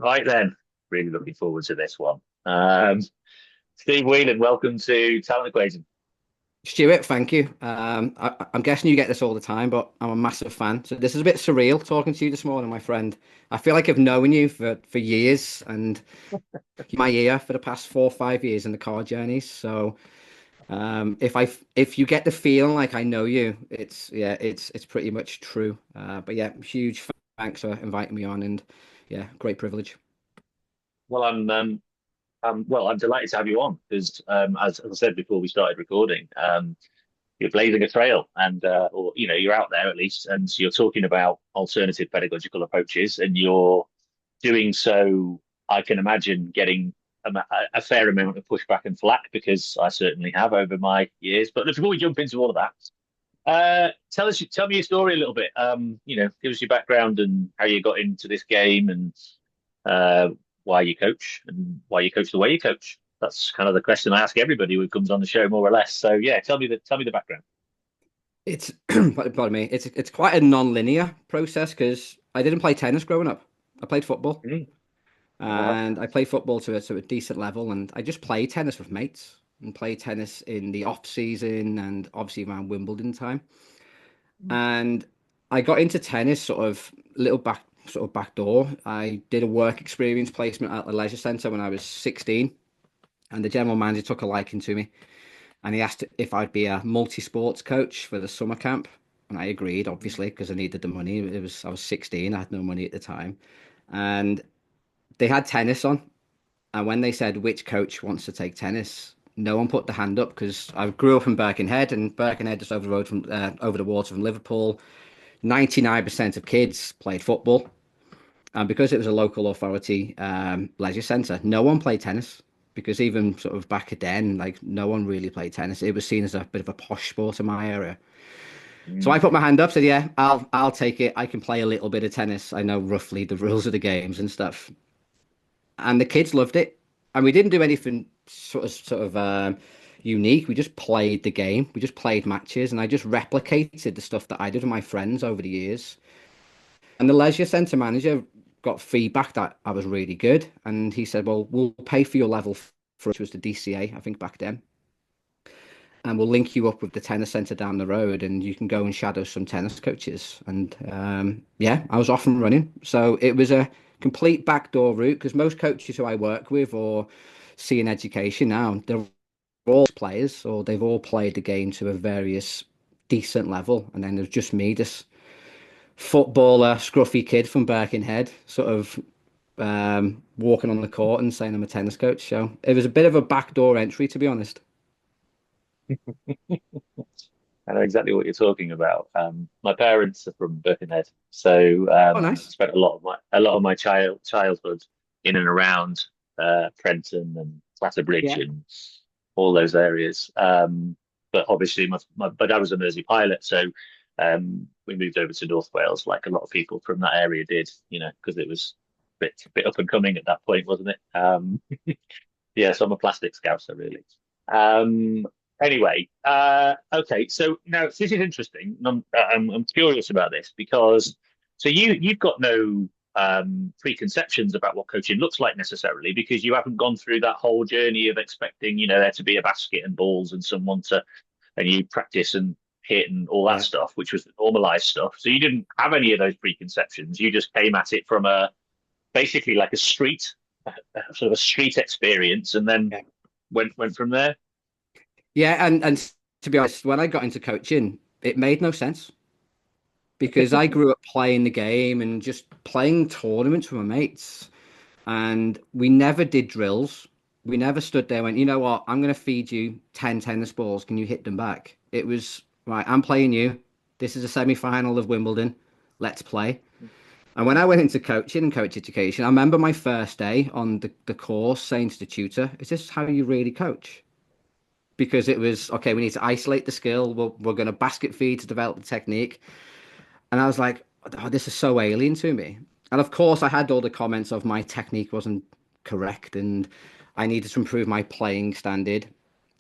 Right then, really looking forward to this one. Steve Whelan, welcome to Talent Equation. Stuart, thank you. I'm guessing you get this all the time, but I'm a massive fan. So this is a bit surreal talking to you this morning, my friend. I feel like I've known you for years, and you're my ear for the past 4 or 5 years in the car journeys. So if you get the feeling like I know you, it's pretty much true. But yeah, huge thanks for inviting me on, and yeah, great privilege. Well, I'm delighted to have you on because, as I said before we started recording, you're blazing a trail, and or you're out there at least, and you're talking about alternative pedagogical approaches, and you're doing so. I can imagine getting a fair amount of pushback and flack because I certainly have over my years. But before we jump into all of that, tell me your story a little bit. Give us your background and how you got into this game, and uh, why you coach, and why you coach the way you coach. That's kind of the question I ask everybody who comes on the show, more or less. So yeah, tell me the background. It's pardon me. It's quite a non-linear process because I didn't play tennis growing up. I played football. Mm. Wow. And I play football to a decent level, and I just play tennis with mates and play tennis in the off season and obviously around Wimbledon time. And I got into tennis sort of back door. I did a work experience placement at the leisure centre when I was 16, and the general manager took a liking to me, and he asked if I'd be a multi-sports coach for the summer camp. And I agreed, obviously, because I needed the money. I was 16, I had no money at the time. And they had tennis on. And when they said which coach wants to take tennis, no one put the hand up because I grew up in Birkenhead, and Birkenhead just over the road from over the water from Liverpool. 99% of kids played football, and because it was a local authority leisure centre, no one played tennis because even sort of back then, like no one really played tennis. It was seen as a bit of a posh sport in my area. So I Mm. put my hand up, said, "Yeah, I'll take it. I can play a little bit of tennis. I know roughly the rules of the games and stuff." And the kids loved it. And we didn't do anything unique. We just played the game. We just played matches, and I just replicated the stuff that I did with my friends over the years. And the leisure centre manager got feedback that I was really good, and he said, "Well, we'll pay for your level for which was the DCA, I think back then, and we'll link you up with the tennis centre down the road, and you can go and shadow some tennis coaches." And yeah, I was off and running. So it was a complete backdoor route because most coaches who I work with or see in education now, they're all players or they've all played the game to a various decent level. And then there's just me, this footballer, scruffy kid from Birkenhead, sort of walking on the court and saying I'm a tennis coach. So it was a bit of a backdoor entry, to be honest. I know exactly what you're talking about. My parents are from Birkenhead, so Oh, nice. spent a lot of my childhood in and around Prenton and Clatterbridge Yeah. and all those areas. But obviously, my dad was a Mersey pilot, so we moved over to North Wales, like a lot of people from that area did, because it was a bit up and coming at that point, wasn't it? Yeah, so I'm a plastic scouser, really. Um, anyway, okay, so now this is interesting. And I'm curious about this because so you've got no preconceptions about what coaching looks like necessarily because you haven't gone through that whole journey of expecting there to be a basket and balls and someone to and you practice and hit and all that Yeah. stuff, which was the normalized stuff. So you didn't have any of those preconceptions. You just came at it from a basically like a street sort of a street experience, and then Yeah. went from there. Yeah, and to be honest, when I got into coaching, it made no sense because I grew up playing the game and just playing tournaments with my mates. And we never did drills. We never stood there and went, you know what, I'm going to feed you 10 tennis balls. Can you hit them back? It was, right, I'm playing you. This is a semi final of Wimbledon. Let's play. And when I went into coaching and coach education, I remember my first day on the course saying to the tutor, is this how you really coach? Because it was, okay, we need to isolate the skill. We're going to basket feed to develop the technique. And I was like, oh, this is so alien to me. And of course, I had all the comments of my technique wasn't correct and I needed to improve my playing standard.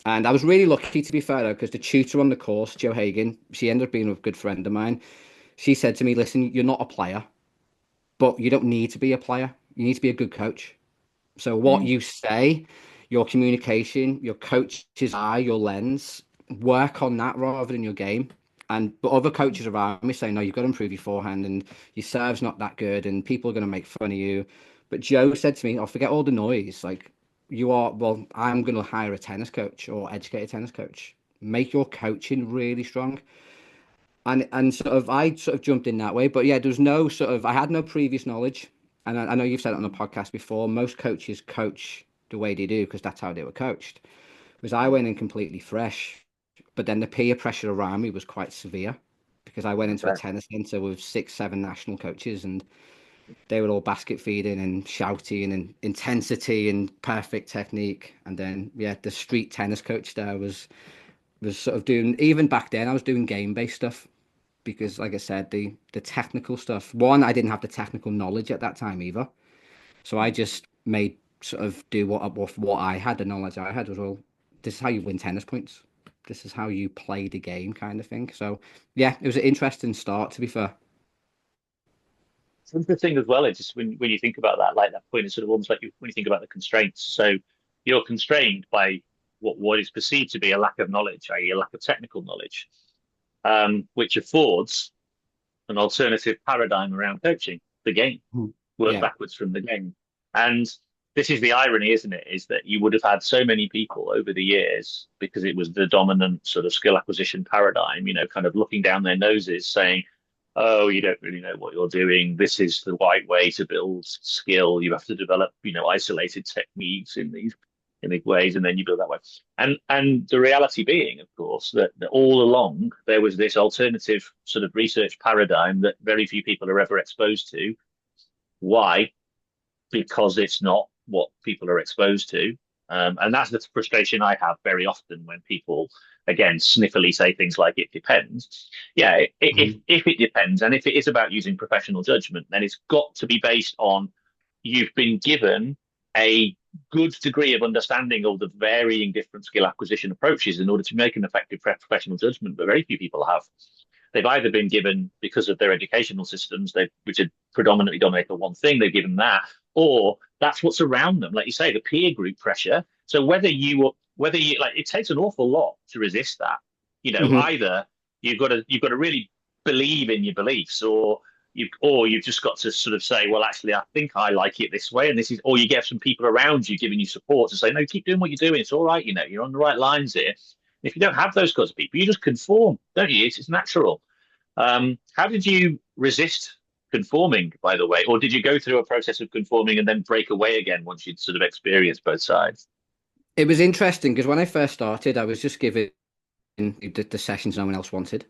And I was really lucky, to be fair, though, because the tutor on the course, Joe Hagan, she ended up being a good friend of mine. She said to me, listen, you're not a player, but you don't need to be a player. You need to be a good coach. So what Mm. you say, your communication, your coach's eye, your lens, work on that rather than your game. And but other coaches around me say, no, you've got to improve your forehand and your serve's not that good and people are going to make fun of you. But Joe said to me, oh, forget all the noise. Like well, I'm going to hire a tennis coach or educate a tennis coach. Make your coaching really strong. And sort of I sort of jumped in that way. But yeah, there was no sort of I had no previous knowledge. And I know you've said it on the podcast before. Most coaches coach the way they do because that's how they were coached. Whereas I went in completely fresh, but then the peer pressure around me was quite severe because I went into a Okay. tennis center with six, seven national coaches, and they were all basket feeding and shouting and intensity and perfect technique. And then yeah, the street tennis coach there was sort of doing even back then I was doing game based stuff because like I said, the technical stuff. One, I didn't have the technical knowledge at that time either. So I just made sort of do what I had, the knowledge I had was well, this is how you win tennis points. This is how you play the game, kind of thing. So yeah, it was an interesting start, to be fair. It's interesting as well. It's just when you think about that, like that point, it's sort of almost like when you think about the constraints. So you're constrained by what is perceived to be a lack of knowledge, i.e., a lack of technical knowledge, which affords an alternative paradigm around coaching the game, Mhm. work Yeah. backwards from the game. And this is the irony, isn't it? Is that you would have had so many people over the years because it was the dominant sort of skill acquisition paradigm, kind of looking down their noses saying, oh, you don't really know what you're doing. This is the right way to build skill. You have to develop, isolated techniques in these ways, and then you build that way. And the reality being, of course, that all along there was this alternative sort of research paradigm that very few people are ever exposed to. Why? Because it's not what people are exposed to. And that's the frustration I have very often when people, again, sniffily say things like it depends. Yeah, Mhm. if it depends, and if it is about using professional judgment, then it's got to be based on you've been given a good degree of understanding of the varying different skill acquisition approaches in order to make an effective professional judgment, but very few people have. They've either been given because of their educational systems, which are predominantly dominated on one thing, they've given that, or that's what's around them. Like you say, the peer group pressure. So whether you like, it takes an awful lot to resist that. Mhm. Either you've got to really believe in your beliefs, or you've just got to sort of say, well, actually, I think I like it this way, and this is, or you get some people around you giving you support to say, no, keep doing what you're doing. It's all right. You're on the right lines here. If you don't have those kinds of people, you just conform, don't you? It's natural. How did you resist conforming, by the way, or did you go through a process of conforming and then break away again once you'd sort of experienced both sides? It was interesting because when I first started, I was just given the sessions no one else wanted. Yes.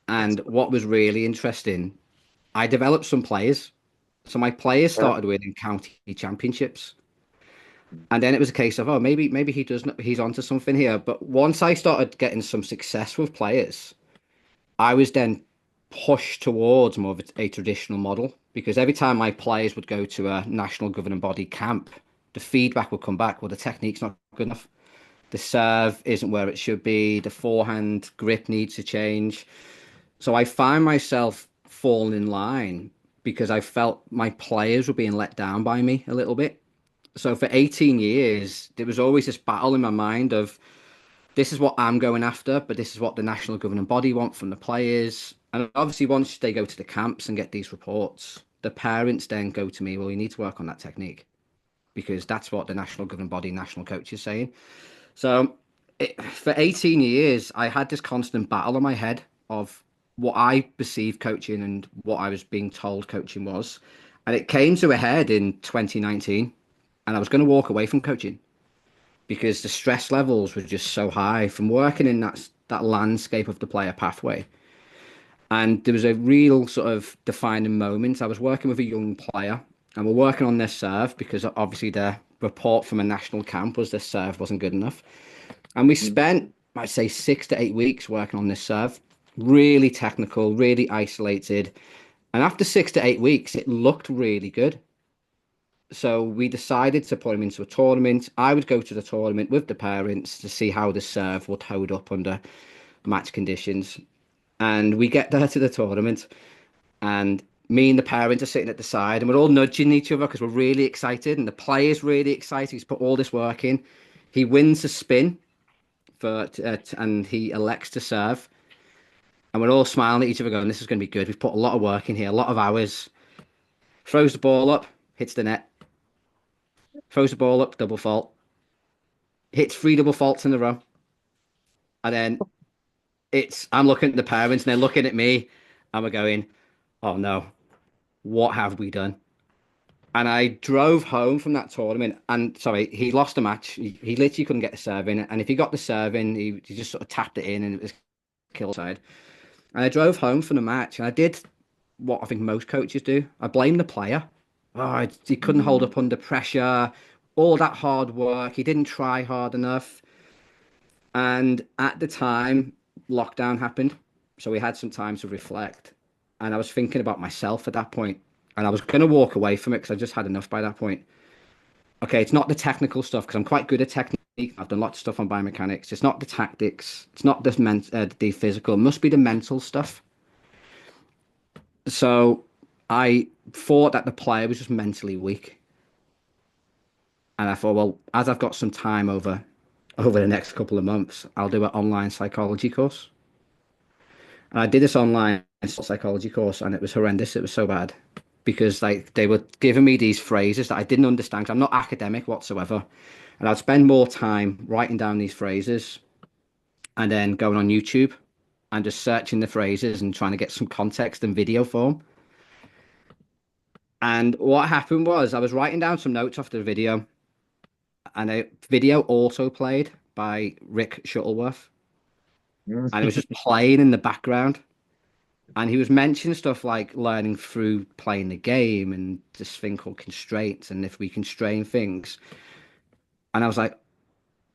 And what was really interesting, I developed some players. So my players Yeah. started winning county championships. And then it was a case of, oh, maybe he does not, he's onto something here. But once I started getting some success with players, I was then pushed towards more of a traditional model because every time my players would go to a national governing body camp, the feedback would come back, well, the technique's not good enough. The serve isn't where it should be. The forehand grip needs to change. So I find myself falling in line because I felt my players were being let down by me a little bit. So for 18 years, there was always this battle in my mind of this is what I'm going after, but this is what the national governing body want from the players. And obviously, once they go to the camps and get these reports, the parents then go to me, well, you need to work on that technique because that's what the national governing body, national coach is saying. So for 18 years, I had this constant battle in my head of what I perceived coaching and what I was being told coaching was. And it came to a head in 2019, and I was going to walk away from coaching because the stress levels were just so high from working in that landscape of the player pathway. And there was a real sort of defining moment. I was working with a young player, and we're working on their serve because obviously the report from a national camp was their serve wasn't good enough. And we Mm. spent, I'd say, 6 to 8 weeks working on this serve. Really technical, really isolated. And after 6 to 8 weeks, it looked really good. So we decided to put him into a tournament. I would go to the tournament with the parents to see how the serve would hold up under match conditions. And we get there to the tournament, and me and the parents are sitting at the side and we're all nudging each other because we're really excited and the player's really excited. He's put all this work in. He wins a spin and he elects to serve. And we're all smiling at each other going, this is going to be good. We've put a lot of work in here, a lot of hours. Throws the ball up, hits the net. Throws the ball up, double fault. Hits three double faults in a row. And then I'm looking at the parents and they're looking at me and we're going, oh no, what have we done? And I drove home from that tournament and sorry, he lost the match. He literally couldn't get the serve in. And if he got the serve in, he just sort of tapped it in and it was kill side. And I drove home from the match and I did what I think most coaches do. I blame the player. Oh, he couldn't hold Mm. up under pressure. All that hard work. He didn't try hard enough. And at the time, lockdown happened. So we had some time to reflect. And I was thinking about myself at that point. And I was going to walk away from it because I just had enough by that point. Okay, it's not the technical stuff because I'm quite good at technique. I've done lots of stuff on biomechanics. It's not the tactics. It's not the physical. It must be the mental stuff. So I thought that the player was just mentally weak. And I thought, well, as I've got some time over the next couple of months, I'll do an online psychology course. And I did this online psychology course, and it was horrendous. It was so bad because like they were giving me these phrases that I didn't understand. 'Cause I'm not academic whatsoever, and I'd spend more time writing down these phrases and then going on YouTube and just searching the phrases and trying to get some context and video form. And what happened was I was writing down some notes after the video, and a video auto played by Rick Shuttleworth, and it was just playing in the background. And he was mentioning stuff like learning through playing the game and this thing called constraints, and if we constrain things. And I was like,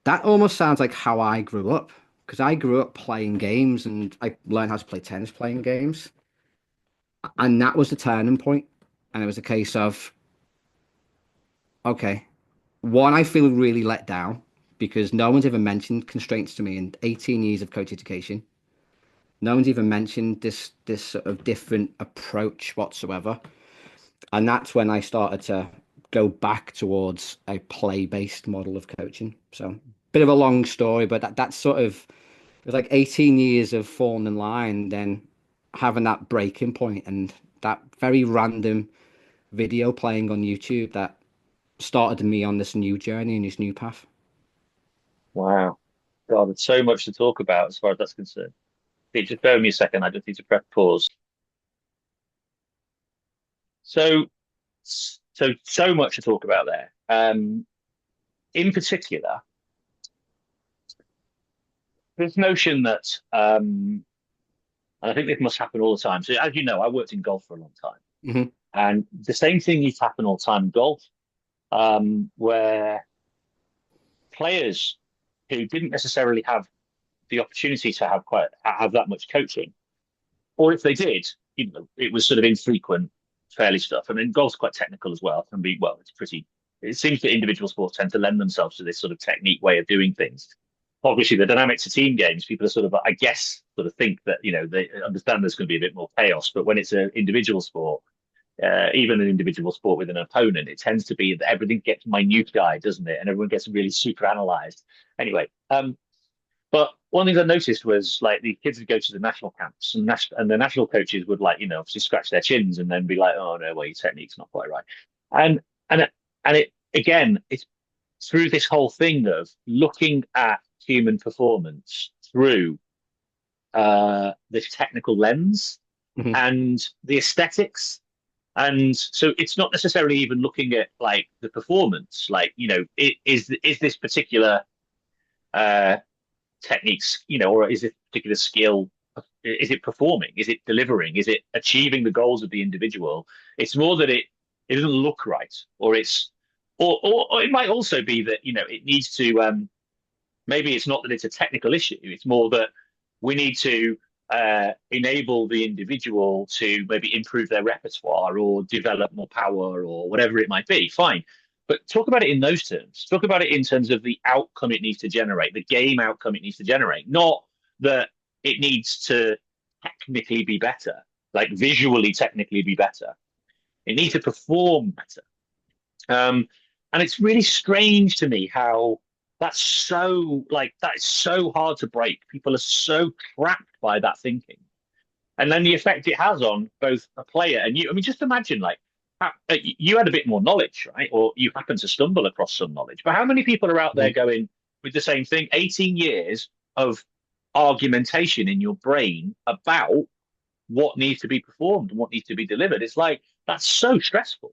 that almost sounds like how I grew up because I grew up playing games and I learned how to play tennis playing games. And that was the turning point. And it was a case of, okay, one, I feel really let down because no one's ever mentioned constraints to me in 18 years of coach education. No one's even mentioned this sort of different approach whatsoever. And that's when I started to go back towards a play-based model of coaching. So bit of a long story, but that's sort of it was like 18 years of falling in line, then having that breaking point and that very random video playing on YouTube that started me on this new journey and this new path. Wow. God, there's so much to talk about as far as that's concerned. Hey, just bear with me a second. I just need to press pause. So, so much to talk about there. In particular, this notion that, and I think this must happen all the time. So, as you know, I worked in golf for a long time, Hmm. and the same thing used to happen all the time in golf, where players who didn't necessarily have the opportunity to have that much coaching, or if they did, it was sort of infrequent, fairly stuff. I mean, golf's quite technical as well. It can be well, it's pretty. It seems that individual sports tend to lend themselves to this sort of technique way of doing things. Obviously, the dynamics of team games, people are sort of, I guess, sort of think that they understand there's going to be a bit more chaos. But when it's an individual sport, even an individual sport with an opponent, it tends to be that everything gets minute guy, doesn't it? And everyone gets really super analyzed. Anyway, but one thing I noticed was like the kids would go to the national camps and the national coaches would like, obviously scratch their chins and then be like, oh no, well, your technique's not quite right. And and it again, it's through this whole thing of looking at human performance through this technical lens Hmm. and the aesthetics. And so it's not necessarily even looking at like the performance, like, is this particular uh techniques, or is it particular skill? Is it performing? Is it delivering? Is it achieving the goals of the individual? It's more that it doesn't look right, or or it might also be that it needs to. Maybe it's not that it's a technical issue. It's more that we need to enable the individual to maybe improve their repertoire or develop more power or whatever it might be. Fine. But talk about it in those terms. Talk about it in terms of the outcome it needs to generate, the game outcome it needs to generate, not that it needs to technically be better. like visually, technically be better. It needs to perform better. And it's really strange to me how that's so hard to break. People are so trapped by that thinking, and then the effect it has on both a player and you. I mean, just imagine like you had a bit more knowledge, right? Or you happen to stumble across some knowledge. But how many people are out there Mhm. going with the same thing? 18 years of argumentation in your brain about what needs to be performed and what needs to be delivered. It's like that's so stressful.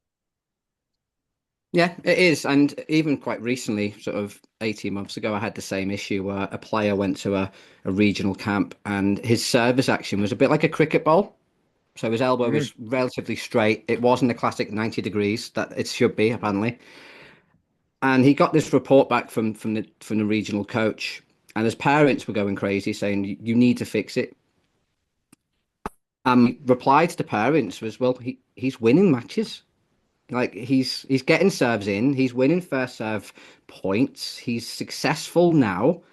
Yeah, it is. And even quite recently, sort of 18 months ago, I had the same issue where a player went to a regional camp and his service action was a bit like a cricket ball. So his elbow Mm. was relatively straight. It wasn't a classic 90 degrees that it should be, apparently. And he got this report back from the regional coach, and his parents were going crazy, saying, "You need to fix it." Reply to the parents was, "Well, he's winning matches. Like he's getting serves in, he's winning first serve points, he's successful now."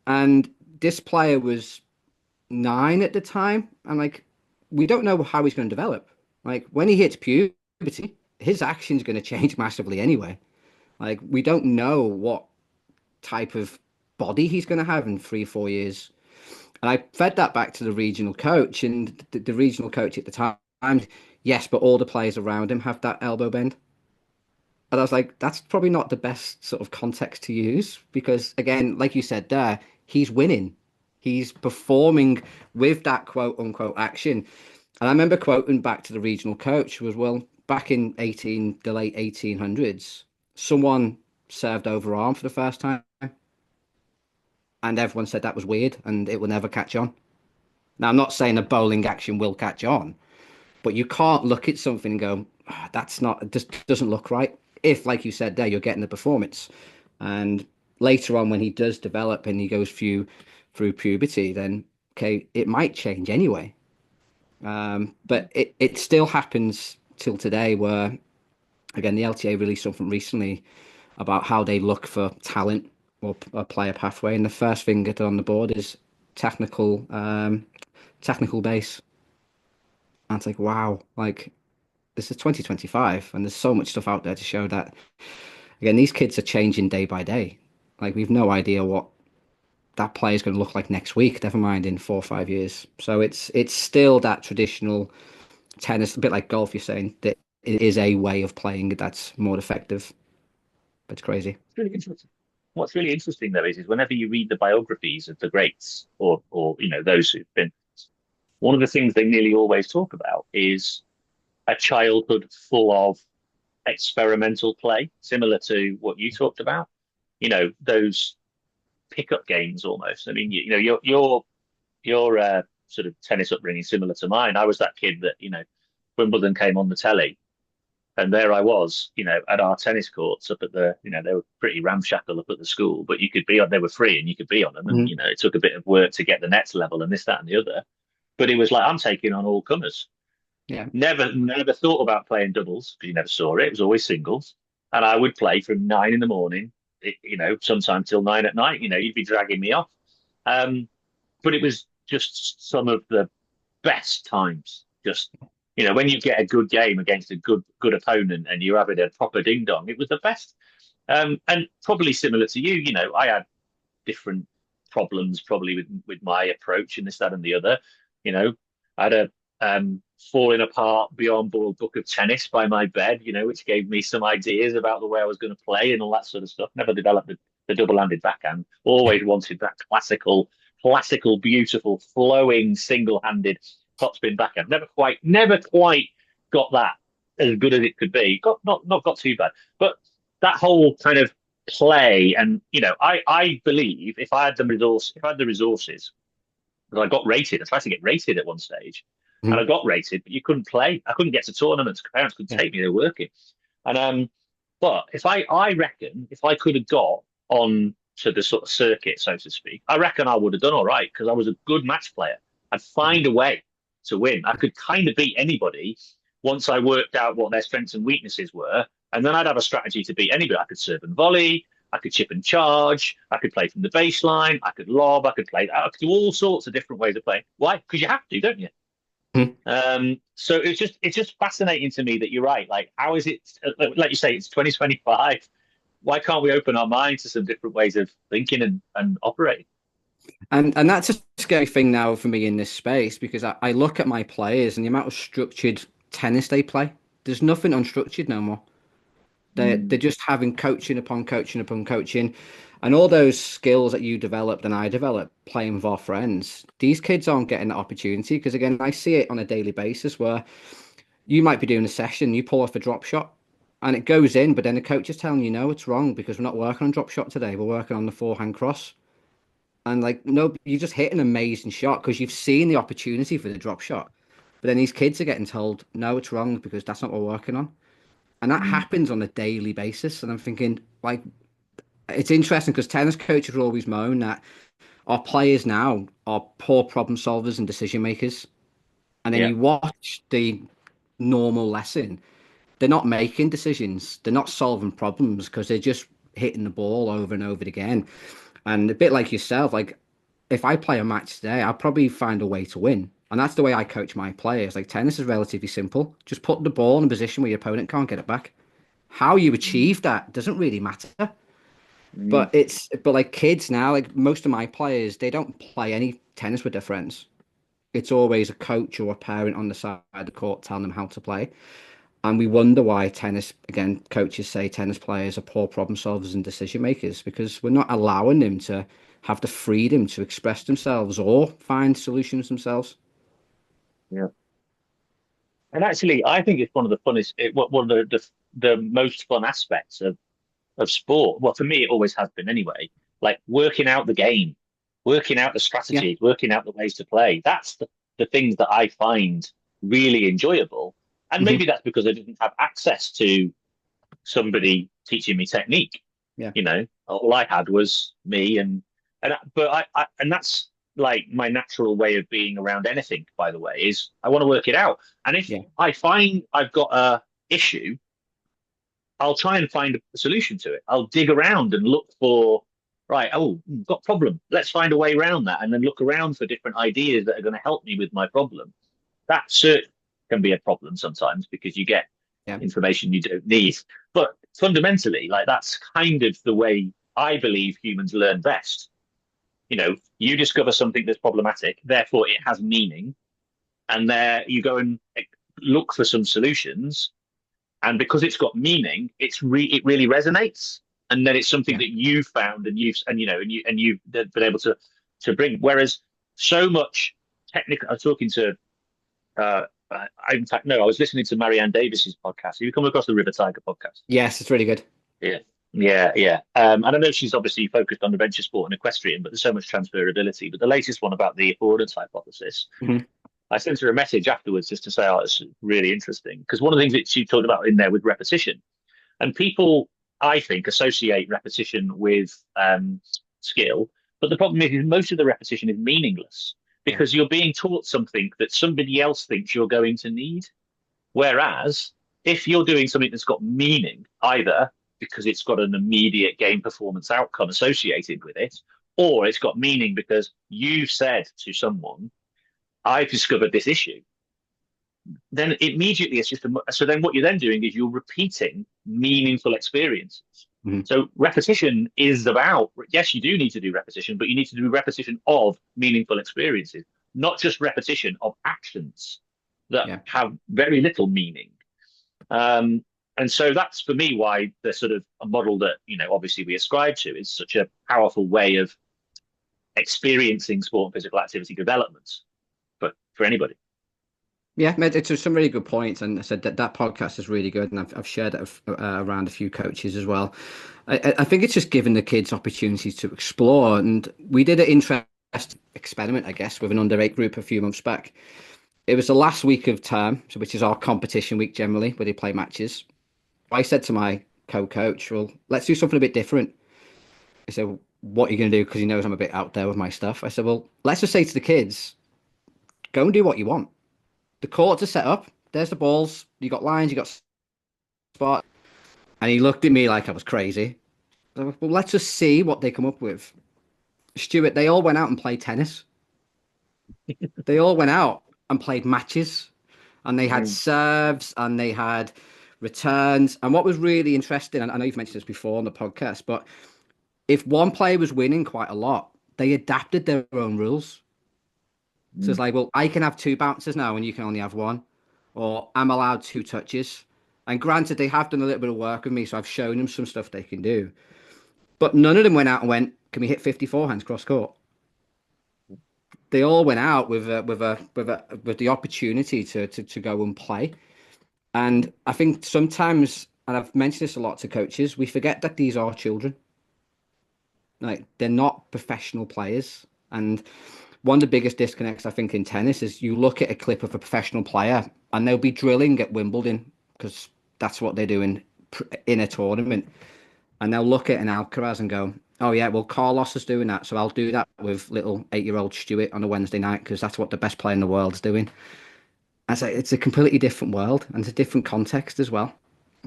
And this player was 9 at the time, and like we don't know how he's going to develop. Like when he hits puberty, his action's going to change massively anyway. Like we don't know what type of body he's going to have in 3 4 years. And I fed that back to the regional coach, and the regional coach at the time, yes, but all the players around him have that elbow bend. And I was like, that's probably not the best sort of context to use because, again, like you said there, he's winning. He's performing with that quote unquote action. And I remember quoting back to the regional coach was, well, back in the late 1800s, someone served overarm for the first time, and everyone said that was weird and it will never catch on. Now, I'm not saying a bowling action will catch on, but you can't look at something and go, "Ah, that's not, it just doesn't look right." If, like you said there, you're getting the performance. And later on, when he does develop and he goes through puberty, then okay, it might change anyway. But it still happens till today where, again, the LTA released something recently about how they look for talent or a player pathway. And the first thing that's on the board is technical, technical base. And it's like, wow, like this is 2025 and there's so much stuff out there to show that again these kids are changing day by day. Like we've no idea what that player is going to look like next week, never mind in 4 or 5 years. So it's still that traditional tennis, a bit like golf. You're saying that it is a way of playing that's more effective, but it's crazy. It's really interesting. What's really interesting though is whenever you read the biographies of the greats or those who've been, one of the things they nearly always talk about is a childhood full of experimental play, similar to what you talked about. Those pickup games almost. I mean, your sort of tennis upbringing similar to mine. I was that kid that Wimbledon came on the telly, and there I was, at our tennis courts up at they were pretty ramshackle up at the school, but you could be on. They were free, and you could be on them, and Mhm. it took a bit of work to get the nets level and this, that, and the other. But it was like I'm taking on all comers. Yeah. Never thought about playing doubles because you never saw it. It was always singles, and I would play from 9 in the morning, sometimes till 9 at night. You'd be dragging me off. Um, but it was just some of the best times. Just when you get a good game against a good opponent and you're having a proper ding dong, it was the best. And probably similar to you, I had different problems probably with my approach and this, that, and the other. I had a falling apart beyond board book of tennis by my bed, which gave me some ideas about the way I was going to play and all that sort of stuff. Never developed the double-handed backhand. Always wanted that classical, beautiful, flowing single-handed topspin backhand. Never quite got that as good as it could be. Got not got too bad, but that whole kind of play and I believe if I had the resources, because I got rated. I tried to get rated at one stage, and I Mhm. got rated, but you couldn't play. I couldn't get to tournaments. Parents couldn't Yeah. take me. They were working, and but if I reckon if I could have got on to the sort of circuit, so to speak, I reckon I would have done all right because I was a good match player. I'd find a way to win. I could kind of beat anybody once I worked out what their strengths and weaknesses were, and then I'd have a strategy to beat anybody. I could serve and volley. I could chip and charge. I could play from the baseline. I could lob. I could play. I could do all sorts of different ways of playing. Why? Because you have to, don't you? Mhm. So it's just fascinating to me that you're right. Like, how is it? Like you say, it's 2025. Why can't we open our minds to some different ways of thinking and operating? And that's a scary thing now for me in this space because I look at my players and the amount of structured tennis they play. There's nothing unstructured no more. They're Mm, just having coaching upon coaching upon coaching, and all those skills that you developed and I developed playing with our friends. These kids aren't getting that opportunity because again, I see it on a daily basis where you might be doing a session, you pull off a drop shot, and it goes in, but then the coach is telling you no, it's wrong because we're not working on drop shot today. We're working on the forehand cross. And like, no, you just hit an amazing shot because you've seen the opportunity for the drop shot. But then these kids are getting told, no, it's wrong because that's not what we're working on. And that mm, happens on a daily basis. And I'm thinking, like, it's interesting because tennis coaches will always moan that our players now are poor problem solvers and decision makers. And then yeah. you watch the normal lesson, they're not making decisions, they're not solving problems because they're just hitting the ball over and over again. And a bit like yourself, like if I play a match today, I'll probably find a way to win. And that's the way I coach my players. Like tennis is relatively simple. Just put the ball in a position where your opponent can't get it back. How you Mm, achieve that doesn't really matter. mm, But like kids now, like most of my players, they don't play any tennis with their friends. It's always a coach or a parent on the side of the court telling them how to play. And we wonder why tennis, again, coaches say tennis players are poor problem solvers and decision makers because we're not allowing them to have the freedom to express themselves or find solutions themselves. yeah. And actually, I think it's one of the funnest, one of the most fun aspects of sport. Well, for me, it always has been anyway. Like working out the game, working out the Yeah. strategies, working out the ways to play. That's the things that I find really enjoyable. And maybe Hmm. that's because I didn't have access to somebody teaching me technique. Yeah. All I had was me but and that's like my natural way of being around anything, by the way, is I want to work it out. And if Yeah. I find I've got a issue, I'll try and find a solution to it. I'll dig around and look for, right, oh, got a problem. Let's find a way around that. And then look around for different ideas that are going to help me with my problem. That search can be a problem sometimes because you get Yeah. information you don't need. But fundamentally, like that's kind of the way I believe humans learn best. You discover something that's problematic, therefore it has meaning, and there you go and look for some solutions, and because it's got meaning, it really resonates, and then it's something Yeah. that you found and you've been able to bring. Whereas so much technical, I was talking to in fact, no, I was listening to Marianne Davis's podcast. Have you come across the River Tiger podcast? Yes, it's really good. Yeah. Yeah, yeah. And I know she's obviously focused on adventure sport and equestrian, but there's so much transferability. But the latest one about the affordance hypothesis, Hmm. I sent her a message afterwards just to say, oh, it's really interesting. Because one of the things that she talked about in there with repetition, and people, I think, associate repetition with skill. But the problem is most of the repetition is meaningless Yeah. because you're being taught something that somebody else thinks you're going to need. Whereas if you're doing something that's got meaning, either because it's got an immediate game performance outcome associated with it, or it's got meaning because you've said to someone, I've discovered this issue, then immediately it's just so then what you're then doing is you're repeating meaningful experiences. Hmm. So repetition is about, yes, you do need to do repetition, but you need to do repetition of meaningful experiences, not just repetition of actions that Yeah. have very little meaning. Um, and so that's for me why the sort of a model that, obviously we ascribe to is such a powerful way of experiencing sport and physical activity development, but for anybody. Yeah, mate, it's some really good points, and I said that podcast is really good, and I've shared it around a few coaches as well. I think it's just giving the kids opportunities to explore, and we did an interesting experiment, I guess, with an under 8 group a few months back. It was the last week of term, so which is our competition week generally, where they play matches. I said to my co-coach, "Well, let's do something a bit different." He said, "What are you going to do?" Because he knows I'm a bit out there with my stuff. I said, "Well, let's just say to the kids, go and do what you want. The courts are set up. There's the balls. You got lines. You got spot." And he looked at me like I was crazy. I went, well, let's just see what they come up with. Stuart, they all went out and played tennis. They all went out. and played matches, and they had Mm, serves and they had returns. And what was really interesting, and I know you've mentioned this before on the podcast, but if one player was winning quite a lot, they adapted their own rules. So it's mm, like, well, I can have two bounces now and you can only have one, or I'm allowed two touches. And granted, they have done a little bit of work with me, so I've shown them some stuff they can do. But none of them went out and went, "Can we hit 54 hands cross court?" They all went out with the opportunity to go and play. And I think sometimes, and I've mentioned this a lot to coaches, we forget that these are children. Like they're not professional players. And one of the biggest disconnects I think in tennis is you look at a clip of a professional player and they'll be drilling at Wimbledon because that's what they're doing in a tournament. And they'll look at an Alcaraz and go, "Oh yeah, well Carlos is doing that, so I'll do that with little 8-year-old Stuart on a Wednesday night because that's what the best player in the world is doing." I say it's a completely different world and it's a different context as well.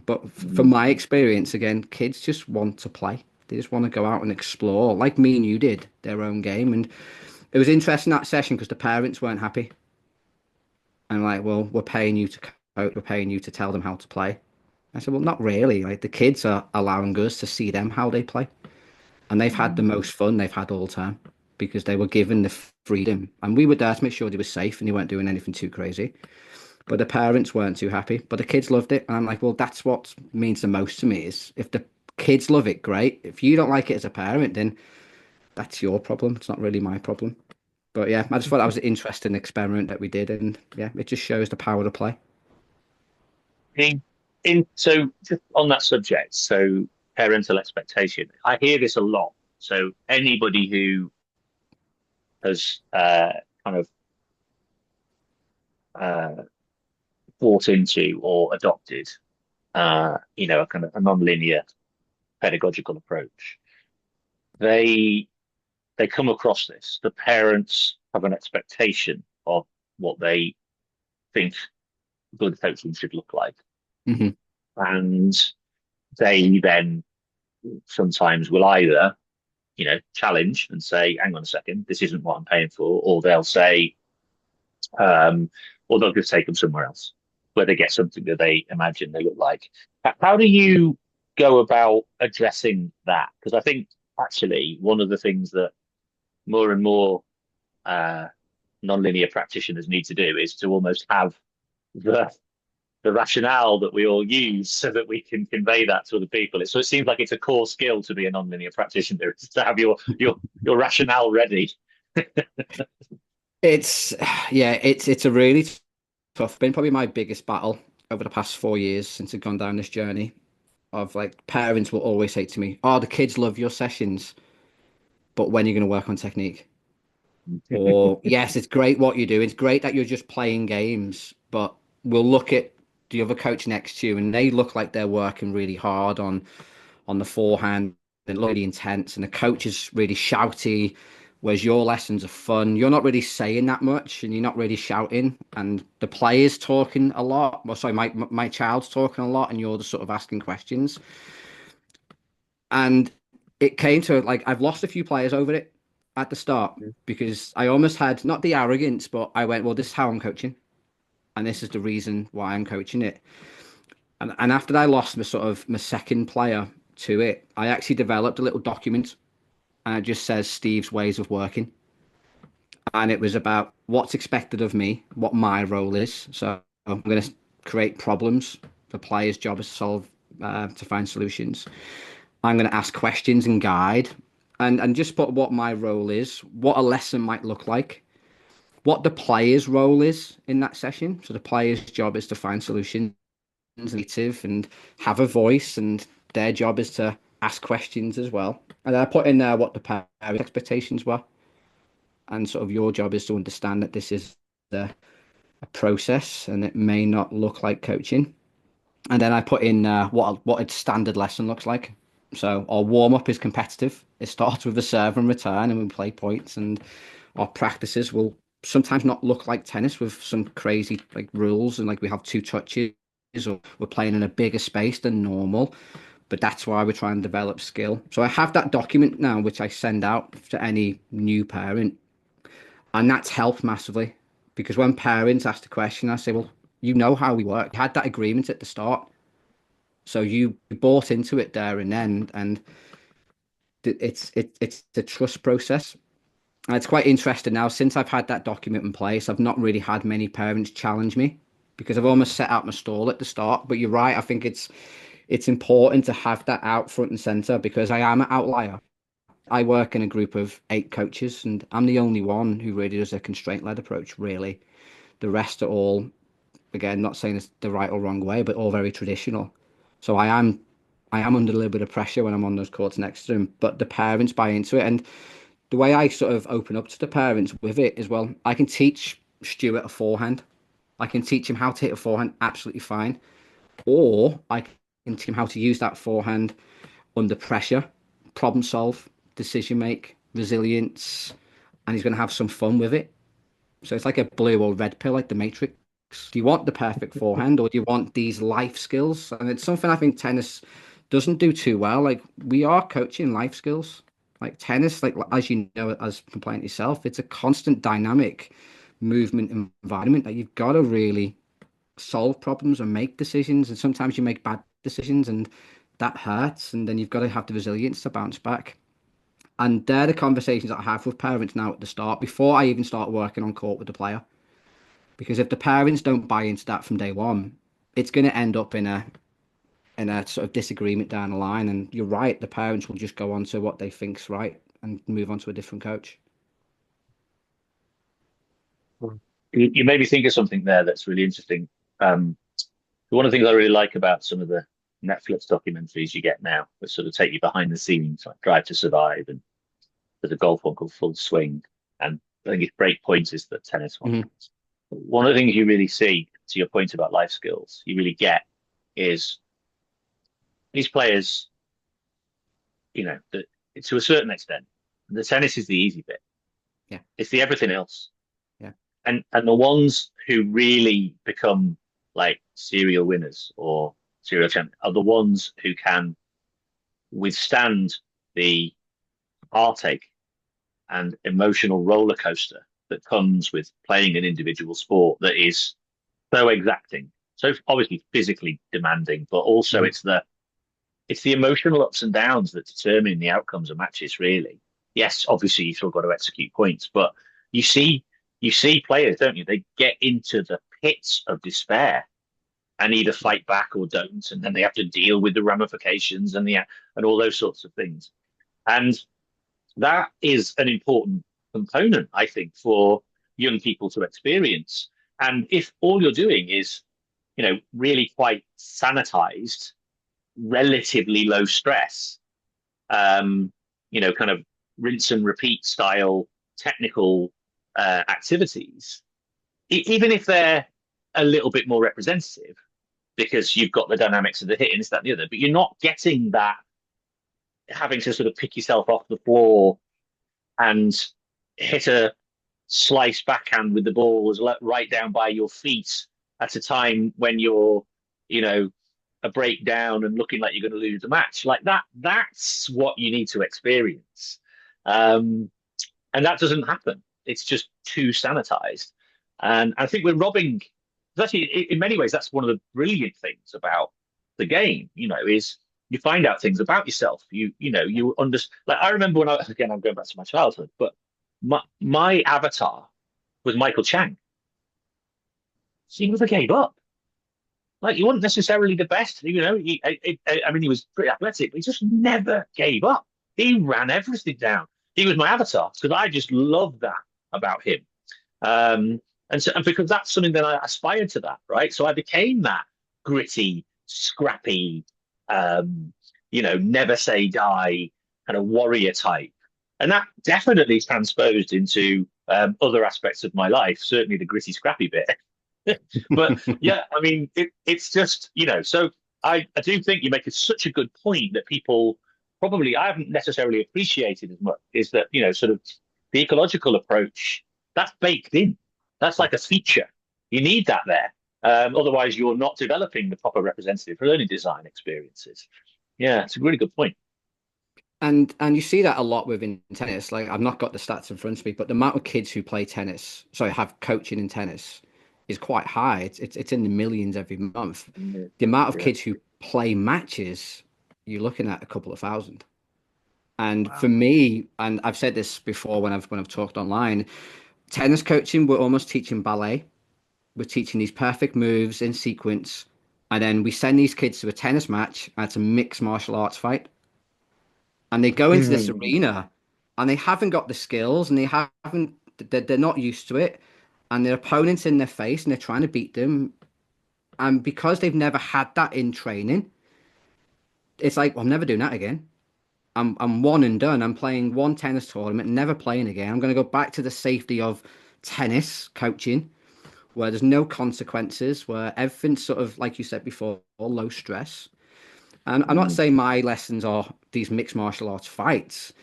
But from mm, my experience, again, kids just want to play. They just want to go out and explore, like me and you did, their own game. And it was interesting that session because the parents weren't happy. And like, well, we're paying you to coach, we're paying you to tell them how to play. I said, well, not really. Like the kids are allowing us to see them how they play, and they've had the mm, most fun they've had all the time because they were given the freedom, and we were there to make sure they were safe and they weren't doing anything too crazy. But the parents weren't too happy, but the kids loved it, and I'm like, well, that's what means the most to me is if the kids love it, great. If you don't like it as a parent, then that's your problem. It's not really my problem. But yeah, I just thought that was an interesting experiment that we did, and yeah, it just shows the power to play. In, so just on that subject, so parental expectation, I hear this a lot. So anybody who has kind of uh, bought into or adopted, a kind of a non-linear pedagogical approach, they they come across this. The parents have an expectation of what they think good coaching should look like, Hmm. and they then sometimes will either challenge and say, hang on a second, this isn't what I'm paying for, or they'll say, um, or they'll just take them somewhere else where they get something that they imagine they look like. How do you go about addressing that? Because I think actually one of the things that more and more uh, non-linear practitioners need to do is to almost have the the rationale that we all use so that we can convey that to other people. So it seems like it's a core skill to be a non-linear practitioner, is to have your rationale ready. It's yeah, it's a really tough. Been probably my biggest battle over the past 4 years since I've gone down this journey of like parents will always say to me, "Oh, the kids love your sessions, but when are you going to work on technique?" Or yes, it's great what you do. It's great that you're just playing games, but we'll look at the other coach next to you and they look like they're working really hard on the forehand and look really intense, and the coach is really shouty, whereas your lessons are fun. You're not really saying that much, and you're not really shouting, and the player's talking a lot. Well, sorry, my child's talking a lot, and you're just sort of asking questions. And it came to like I've lost a few players over it at the start because I almost had not the arrogance, but I went, well, this is how I'm coaching, and this is the reason why I'm coaching it. And after I lost my second player to it, I actually developed a little document and it just says Steve's ways of working. And it was about what's expected of me, what my role is. So I'm going to create problems. The player's job is to solve, to find solutions. I'm going to ask questions and guide, and just put what my role is, what a lesson might look like, what the player's role is in that session. So the player's job is to find solutions, native, and have a voice, and their job is to ask questions as well. And then I put in there what the parents' expectations were, and sort of your job is to understand that this is a process and it may not look like coaching. And then I put in what a standard lesson looks like. So our warm up is competitive. It starts with a serve and return, and we play points. And our practices will sometimes not look like tennis with some crazy like rules, and like we have two touches, or we're playing in a bigger space than normal. But that's why we're trying to develop skill. So I have that document now, which I send out to any new parent, and that's helped massively. Because when parents ask the question, I say, well, you know how we work. You had that agreement at the start. So you bought into it there and then, and it's the trust process. And it's quite interesting now, since I've had that document in place, I've not really had many parents challenge me because I've almost set out my stall at the start. But you're right, I think it's important to have that out front and center because I am an outlier. I work in a group of 8 coaches, and I'm the only one who really does a constraint-led approach, really. The rest are all, again, not saying it's the right or wrong way, but all very traditional. So I am under a little bit of pressure when I'm on those courts next to them, but the parents buy into it. And the way I sort of open up to the parents with it is, well, I can teach Stuart a forehand. I can teach him how to hit a forehand absolutely fine. Or I can teach him how to use that forehand under pressure, problem solve, decision make, resilience, and he's going to have some fun with it. So it's like a blue or red pill, like the Matrix. Do you want the perfect forehand or do you want these life skills? And it's something I think tennis doesn't do too well. Like we are coaching life skills. Like tennis, like as you know, as compliant yourself, it's a constant dynamic movement environment that you've got to really solve problems and make decisions. And sometimes you make bad decisions and that hurts. And then you've got to have the resilience to bounce back. And they're the conversations that I have with parents now at the start, before I even start working on court with the player. Because if the parents don't buy into that from day one, it's going to end up in a sort of disagreement down the line. And you're right, the parents will just go on to what they think's right and move on to a different coach. You made me think of something there that's really interesting. Um, One of the things I really like about some of the Netflix documentaries you get now that sort of take you behind the scenes, like Drive to Survive, and there's a golf one called Full Swing, and I think it's Breakpoint is the tennis one. Hmm. One of the things you really see, to your point about life skills, you really get is these players, that to a certain extent, the tennis is the easy bit. Yeah, It's the everything else. yeah. And the ones who really become like serial winners or serial champions are the ones who can withstand the heartache and emotional roller coaster that comes with playing an individual sport that is so exacting, so obviously physically demanding, but also Hmm. it's the emotional ups and downs that determine the outcomes of matches, really. Yes, obviously you still got to execute points, but you see you see players, don't you? They get into the pits of despair and either fight back or don't, and then they have to deal with the ramifications and all those sorts of things. And that is an important component, I think, for young people to experience. And if all you're doing is, really quite sanitized, relatively low stress, kind of rinse and repeat style technical activities, even if they're a little bit more representative, because you've got the dynamics of the hit and this, that, and the other, but you're not getting that having to sort of pick yourself off the floor and hit a slice backhand with the ball was right down by your feet at a time when you're, you know, a breakdown and looking like you're going to lose the match. Like that's what you need to experience. Um, and that doesn't happen. It's just too sanitized. And I think we're robbing, actually, in many ways, that's one of the brilliant things about the game, is you find out things about yourself. You understand. Like I remember when again, I'm going back to my childhood, but my avatar was Michael Chang. So he never gave up. Like he wasn't necessarily the best, I mean, he was pretty athletic, but he just never gave up. He ran everything down. He was my avatar because I just loved that about him. And because that's something that I aspired to that, right? So I became that gritty, scrappy, never say die kind of warrior type. And that definitely transposed into other aspects of my life, certainly the gritty, scrappy bit. But yeah, I mean, it's just, so I do think you make such a good point that people probably I haven't necessarily appreciated as much is that, sort of the ecological approach that's baked in. That's Yeah. like a feature. You need that there. Otherwise, you're not developing the proper representative learning design experiences. Yeah, it's a really good point. And you see that a lot within tennis. Like I've not got the stats in front of me, but the amount of kids who play tennis, sorry, have coaching in tennis, is quite high. It's in the millions every month. Mm, The amount of yeah. kids who play matches, you're looking at a couple of thousand. And for Wow. me, and I've said this before when I've talked online, tennis coaching, we're almost teaching ballet. We're teaching these perfect moves in sequence, and then we send these kids to a tennis match, and it's a mixed martial arts fight, and they go into this Mm, arena, and they haven't got the skills, and they're not used to it, and their opponent's in their face, and they're trying to beat them, and because they've never had that in training, it's like, well, I'm never doing that again. I'm one and done. I'm playing one tennis tournament, never playing again. I'm going to go back to the safety of tennis coaching, where there's no consequences, where everything's sort of like you said before, all low stress. And I'm not mm, saying my lessons are these mixed martial arts fights,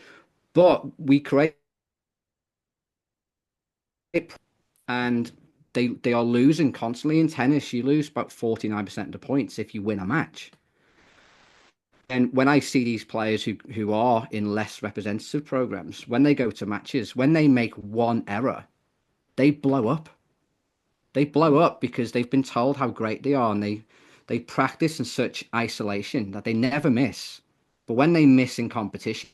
but we create it, and they are losing constantly in tennis. You lose about 49% of the points if you win a match. And when I see these players who are in less representative programs, when they go to matches, when they make one error, they blow up. They blow up because they've been told how great they are, and they practice in such isolation that they never miss. But when they miss in competition,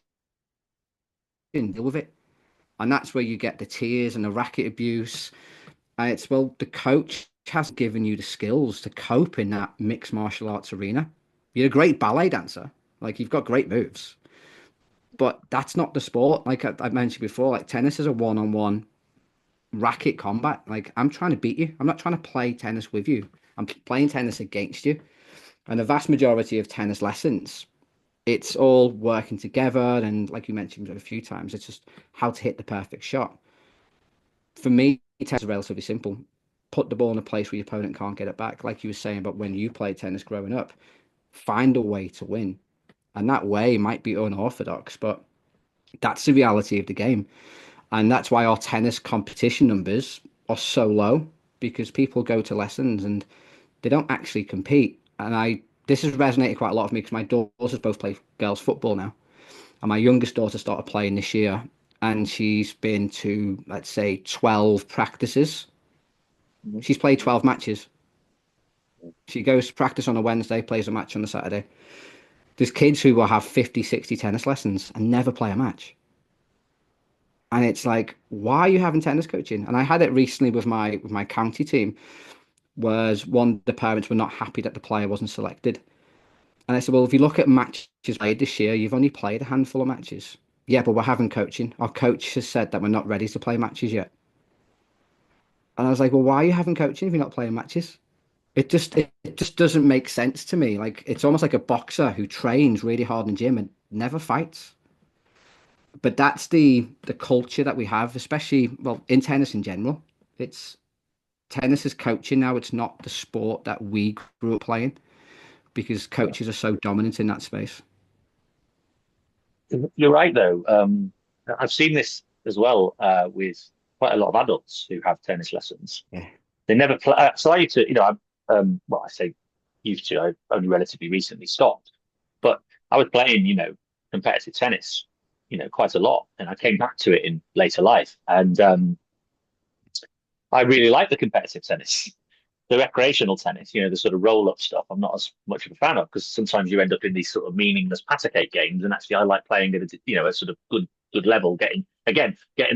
deal with it. And that's where you get the tears and the racket abuse. And it's, well, the coach has given you the skills to cope in that mixed martial arts arena. You're a great ballet dancer. Like you've got great moves, but that's not the sport. Like I mentioned before, like tennis is a one-on-one racket combat. Like I'm trying to beat you. I'm not trying to play tennis with you. I'm playing tennis against you. And the vast majority of tennis lessons, it's all working together. And like you mentioned a few times, it's just how to hit the perfect shot. For me, tennis is relatively simple. Put the ball in a place where your opponent can't get it back. Like you were saying about when you played tennis growing up, find a way to win. And that way might be unorthodox, but that's the reality of the game. And that's why our tennis competition numbers are so low, because people go to lessons and they don't actually compete. And this has resonated quite a lot with me because my daughters both play girls football now. And my youngest daughter started playing this year, and she's been to, let's say, 12 practices. mhm. She's played 12 matches. She goes to practice on a Wednesday, plays a match on a Saturday. There's kids who will have 50, 60 tennis lessons and never play a match. And it's like, why are you having tennis coaching? And I had it recently with my county team, whereas one of the parents were not happy that the player wasn't selected. And I said, well, if you look at matches played this year, you've only played a handful of matches. Yeah, but we're having coaching. Our coach has said that we're not ready to play matches yet. And I was like, well, why are you having coaching if you're not playing matches? It just doesn't make sense to me. Like it's almost like a boxer who trains really hard in the gym and never fights. But that's the culture that we have, especially well in tennis in general. It's tennis is coaching now. It's not the sport that we grew up playing, because Yeah. coaches are so dominant in that space. You're right, though. I've seen this as well with quite a lot of adults who have tennis lessons. Yeah. They never play. So I used to, well, I say used to. I only relatively recently stopped, but I was playing, competitive tennis, quite a lot, and I came back to it in later life, and I really like the competitive tennis. The recreational tennis, the sort of roll up stuff, I'm not as much of a fan of because sometimes you end up in these sort of meaningless patter cake games. And actually, I like playing at a sort of good level, getting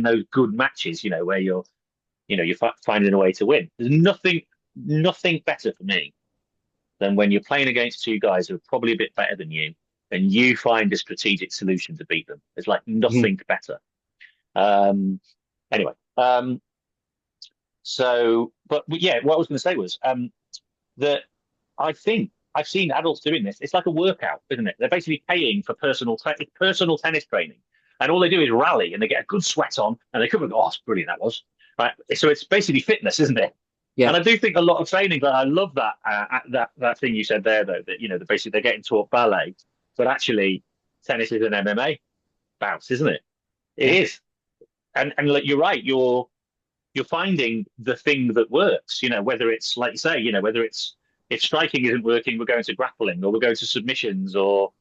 those good matches, where you're finding a way to win. There's nothing better for me than when you're playing against two guys who are probably a bit better than you, and you find a strategic solution to beat them. It's like Mhm. nothing better. Um, anyway, but yeah, what I was going to say was that I think I've seen adults doing this. It's like a workout, isn't it? They're basically paying for personal tennis training, and all they do is rally, and they get a good sweat on, and they come and go, "Oh, it's brilliant that was." Right. So it's basically fitness, isn't it? And Yeah. I do think a lot of training, but I love that thing you said there, though, that basically they're getting taught ballet, but actually tennis is an MMA bounce, isn't it? It Yeah. is, and like you're right, you're finding the thing that works. Whether it's like you say, whether it's if striking isn't working, we're going to grappling or we're going to submissions or.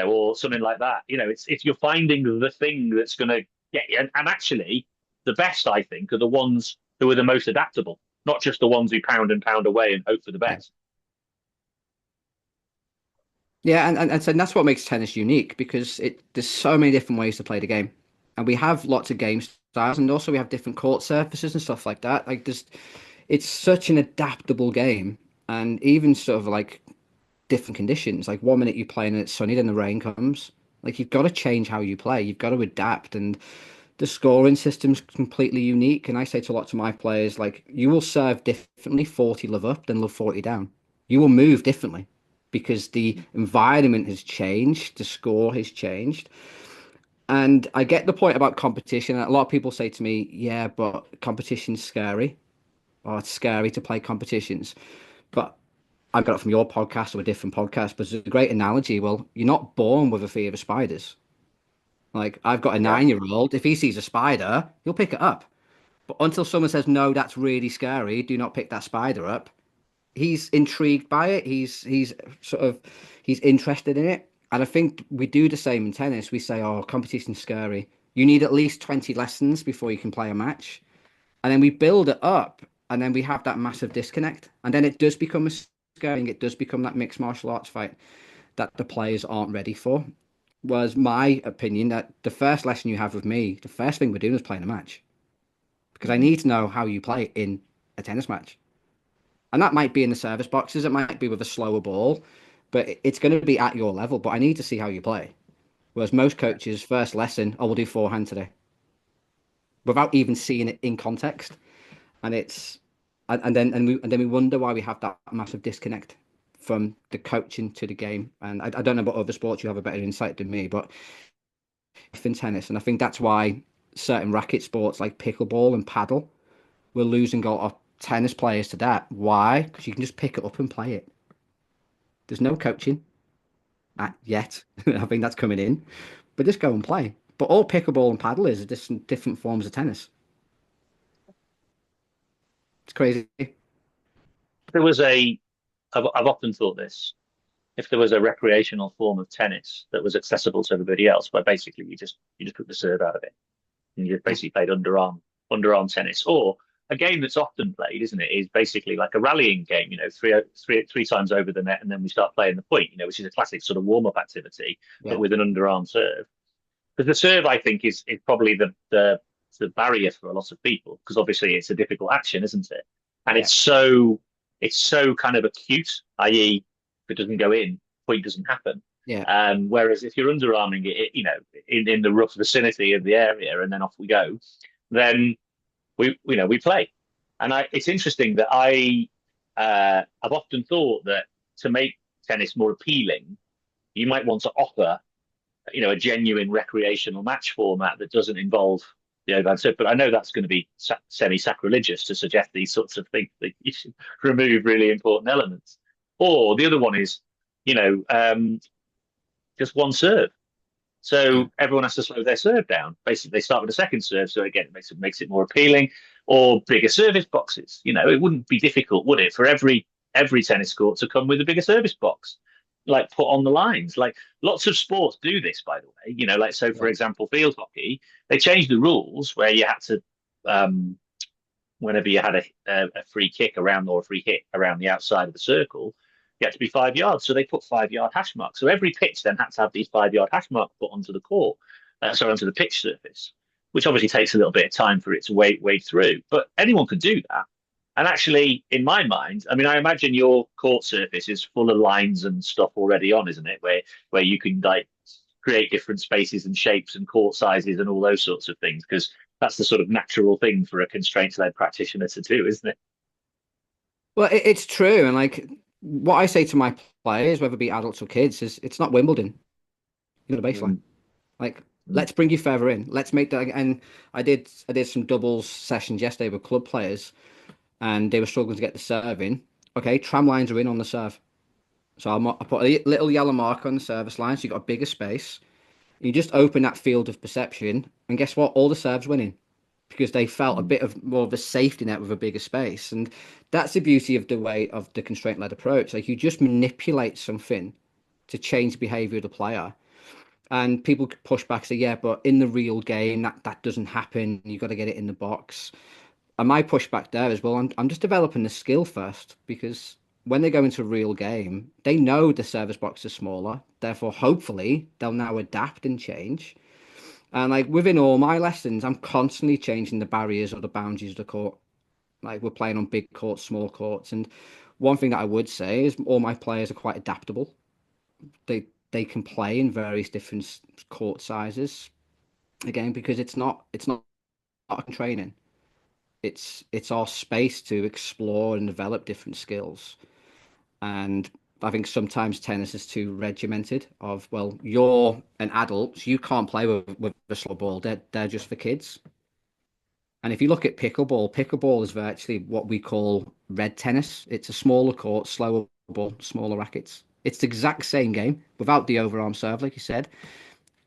or something like that. It's you're finding the thing that's going to get you. And actually, the best I think are the ones who are the most adaptable, not just the ones who pound and pound away and hope for the Yeah. best. Yeah, and that's what makes tennis unique because there's so many different ways to play the game. And we have lots of game styles and also we have different court surfaces and stuff like that. Like it's such an adaptable game. And even sort of like different conditions. Like 1 minute you play and it's sunny, then the rain comes. Like you've got to change how you play. You've got to adapt. And the scoring system's completely unique. And I say to lots of my players, like, you will serve differently 40 love up than love 40 down. You will move differently because the environment has changed, the score has changed. And I get the point about competition. A lot of people say to me, yeah, but competition's scary, or it's scary to play competitions. But I got it from your podcast or a different podcast, but it's a great analogy. Well, you're not born with a fear of spiders. Like I've got a Yeah, 9-year old. If he sees a spider, he'll pick it up. But until someone says, no, that's really scary, do not pick that spider up, he's intrigued by it. He's sort of he's interested in it. And I think we do the same in tennis. We say, oh, competition's scary. You need at least 20 lessons before you can play a match. And then we build it up and then we have that massive disconnect. And then it does become a scary, it does become that mixed martial arts fight that the players aren't ready for. Was my opinion that the first lesson you have with me, the first thing we're doing is playing a match because I need to know how you play in a tennis match. And that might be in the service boxes, it might be with a slower ball, but it's going to be at your level. But I need to see how you play. Whereas most coaches, first lesson, oh, we'll do forehand today without even seeing it in context. And it's and then we wonder why we have that massive disconnect from the coaching to the game. And I don't know about other sports, you have a better insight than me, but in tennis, and I think that's why certain racket sports like pickleball and paddle will lose and go off tennis players to that. Why? Because you can just pick it up and play it. There's no coaching yet. I think that's coming in, but just go and play. But all pickleball and paddle is different forms of tennis. It's crazy. there was a. I've often thought this. If there was a recreational form of tennis that was accessible to everybody else, but basically you just took the serve out of it and you just Yeah, basically played underarm tennis, or a game that's often played, isn't it? Is basically like a rallying game. Three times over the net, and then we start playing the point. Which is a classic sort of warm up activity, but yeah, with an underarm serve. Because the serve, I think, is probably the barrier for a lot of people because obviously it's a difficult action, isn't it? And yeah, it's so kind of acute, i.e., if it doesn't go in, point doesn't happen. yeah. Whereas if you're underarming it, in the rough vicinity of the area, and then off we go, then we play. And it's interesting that I've often thought that to make tennis more appealing, you might want to offer a genuine recreational match format that doesn't involve the overhand serve. But I know that's going to be semi-sacrilegious to suggest these sorts of things that you should remove really important elements. Or the other one is, you know, um, just one serve. Yeah. So everyone has to slow their serve down. Basically, they start with a second serve, so again, it makes it more appealing. Or bigger service boxes. It wouldn't be difficult, would it, for every tennis court to come with a bigger service box, like put on the lines. Like lots of sports do this, by the way. Like so, for Yeah. example, field hockey, they changed the rules where you had to, whenever you had a free kick around or a free hit around the outside of the circle, you had to be 5 yards. So they put 5 yard hash marks. So every pitch then had to have these 5 yard hash marks put onto the court, sorry, onto the pitch surface, which obviously takes a little bit of time for it to wade through. But anyone can do that. And actually, in my mind, I mean, I imagine your court surface is full of lines and stuff already on, isn't it? Where you can like create different spaces and shapes and court sizes and all those sorts of things, because that's the sort of natural thing for a constraints-led practitioner to do, isn't it? Well, it's true, and like what I say to my players, whether it be adults or kids, is it's not Wimbledon. You know the baseline. Mm, Like, mm, let's bring you further in. Let's make that. And I did some doubles sessions yesterday with club players, and they were struggling to get the serve in. Okay, tram lines are in on the serve, so I put a little yellow mark on the service line, so you got a bigger space. You just open that field of perception, and guess what? All the serves winning because they felt a mm, bit of more of a safety net with a bigger space, and that's the beauty of the way of the constraint-led approach. Like you just manipulate something to change the behavior of the player. And people could push back, say, yeah, but in the real game, that doesn't happen. You've got to get it in the box. And my pushback there is, well, I'm just developing the skill first, because when they go into a real game, they know the service box is smaller. Therefore, hopefully, they'll now adapt and change. And like within all my lessons, I'm constantly changing the barriers or the boundaries of the court. Like we're playing on big courts, small courts. And one thing that I would say is all my players are quite adaptable. They can play in various different court sizes. Again, because it's not training. It's our space to explore and develop different skills. And I think sometimes tennis is too regimented of, well, you're an adult, so you can't play with a slow ball. They're just for kids. And if you look at pickleball is virtually what we call red tennis. It's a smaller court, slower ball, smaller rackets. It's the exact same game without the overarm serve, like you said.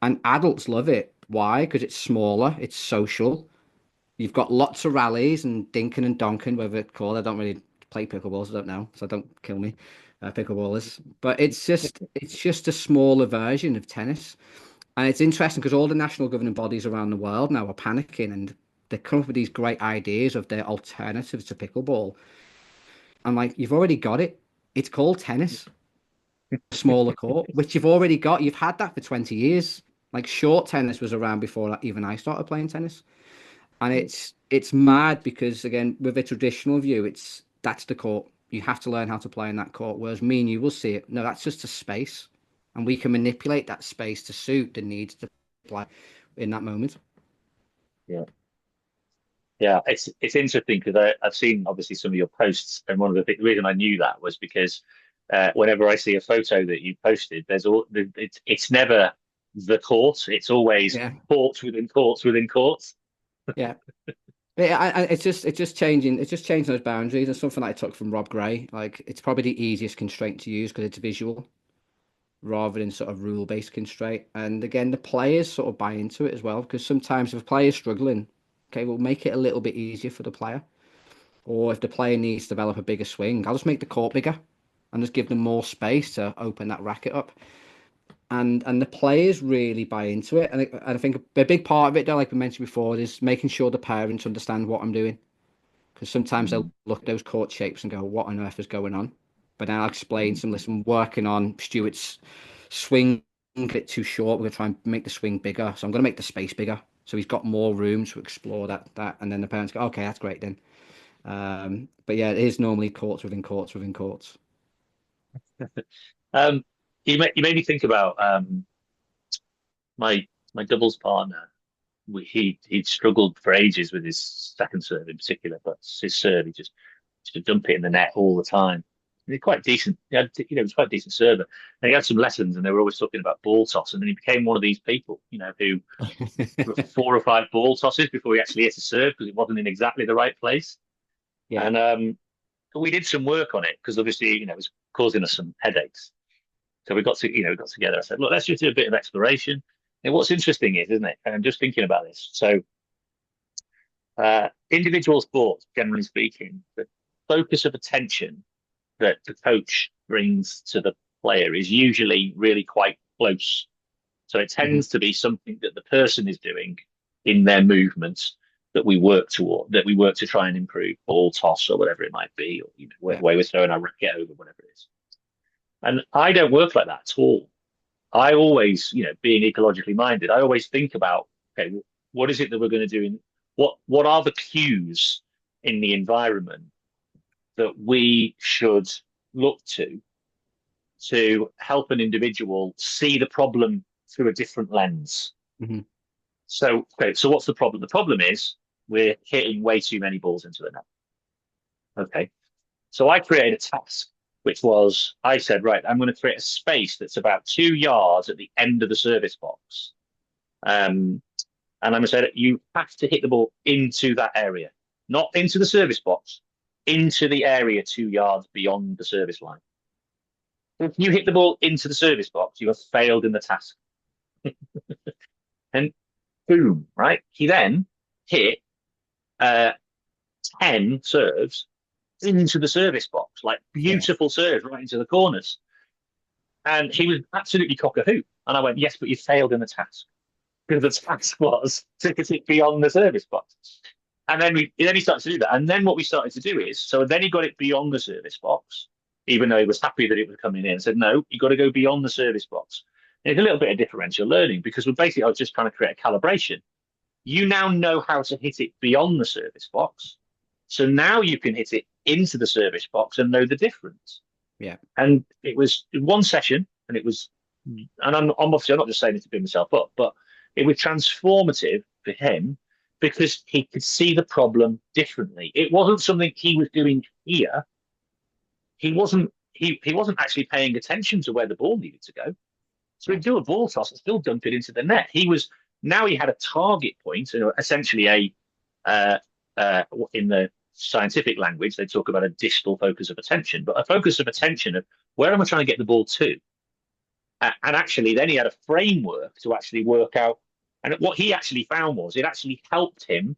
And adults love it. Why? Because it's smaller, it's social. You've got lots of rallies and dinking and donking, whatever it's called. I don't really play pickleballs, I don't know, so don't kill me, pickleballers. But it's just a smaller version of tennis. And it's interesting because all the national governing bodies around the world now are panicking and they come up with these great ideas of their alternatives to pickleball. I'm like, you've already got it. It's called tennis, smaller court, which you've already got. You've had that for 20 years. Like short tennis was around before even I started playing tennis. And it's mad because again, with a traditional view, that's the court. You have to learn how to play in that court. Whereas me and you will see it. No, that's just a space. And we can manipulate that space to suit the needs to play in that moment. Yeah. Yeah, it's interesting because I've seen obviously some of your posts, and one of the reason I knew that was because whenever I see a photo that you posted, it's never the court; it's always Yeah. courts within courts within courts. Yeah. Yeah, it's just changing. It's just changing those boundaries. And something that I took from Rob Gray. Like it's probably the easiest constraint to use because it's visual rather than sort of rule-based constraint. And again, the players sort of buy into it as well because sometimes if a player's struggling, okay, we'll make it a little bit easier for the player. Or if the player needs to develop a bigger swing, I'll just make the court bigger and just give them more space to open that racket up. And the players really buy into it. And I think a big part of it, though, like we mentioned before, is making sure the parents understand what I'm doing. Because sometimes they'll Mm, look at those court shapes and go, what on earth is going on? But then I'll explain to them, listen, working on Stuart's swing a bit too short. We're going to try and make the swing bigger. So I'm going to make the space bigger. So he's got more room to explore that. And then the parents go, okay, that's great then. But yeah, it is normally courts within courts within courts. Um, you made me think about my doubles partner. He'd struggled for ages with his second serve in particular, but his serve he just to dump it in the net all the time. And he's quite decent. He was quite a decent server. And he had some lessons, and they were always talking about ball toss. And then he became one of these people, who four or five ball tosses before he actually hit a serve because it wasn't in exactly the right place. Yeah. And we did some work on it because obviously, it was causing us some headaches. So we got together. I said, look, let's just do a bit of exploration. And what's interesting is, isn't it? And I'm just thinking about this. So, individual sports, generally speaking, the focus of attention that the coach brings to the player is usually really quite close. So it Hmm. tends to be something that the person is doing in their movements that we work toward, that we work to try and improve, ball toss or whatever it might be, or Yeah. way we're throwing our racket over, whatever it is. And I don't work like that at all. I always, being ecologically minded, I always think about, okay, what is it that we're going to do in what are the cues in the environment that we should look to help an individual see the problem through a different lens. Hmm. So, okay, so what's the problem? The problem is we're hitting way too many balls into the net. Okay. So I created a task, which was I said, right, I'm going to create a space that's about 2 yards at the end of the service box. And I'm going to say that you have to hit the ball into that area, not into the service box, into the area 2 yards beyond the service line. If you hit the ball into the service box, you have failed in the task. And boom, right? He then hit uh, 10 serves into the service box, like Yeah. beautiful serves right into the corners. And he was absolutely cock a hoop. And I went, yes, but you failed in the task because the task was to hit it beyond the service box. And then he started to do that. And then what we started to do is, so then he got it beyond the service box, even though he was happy that it was coming in. And said, no, you got to go beyond the service box. And it's a little bit of differential learning because we're basically I was just trying to create a calibration. You now know how to hit it beyond the service box. So now you can hit it into the service box and know the difference. Yeah. And it was one session, and it was, and I'm obviously I'm not just saying it to bring myself up, but it was transformative for him because he could see the problem differently. It wasn't something he was doing here. He wasn't actually paying attention to where the ball needed to go. So he'd do a ball toss and still dump it into the net. He had a target point, essentially uh, in the scientific language, they talk about a distal focus of attention, but a focus of attention of where am I trying to get the ball to? And actually, then he had a framework to actually work out. And what he actually found was it actually helped him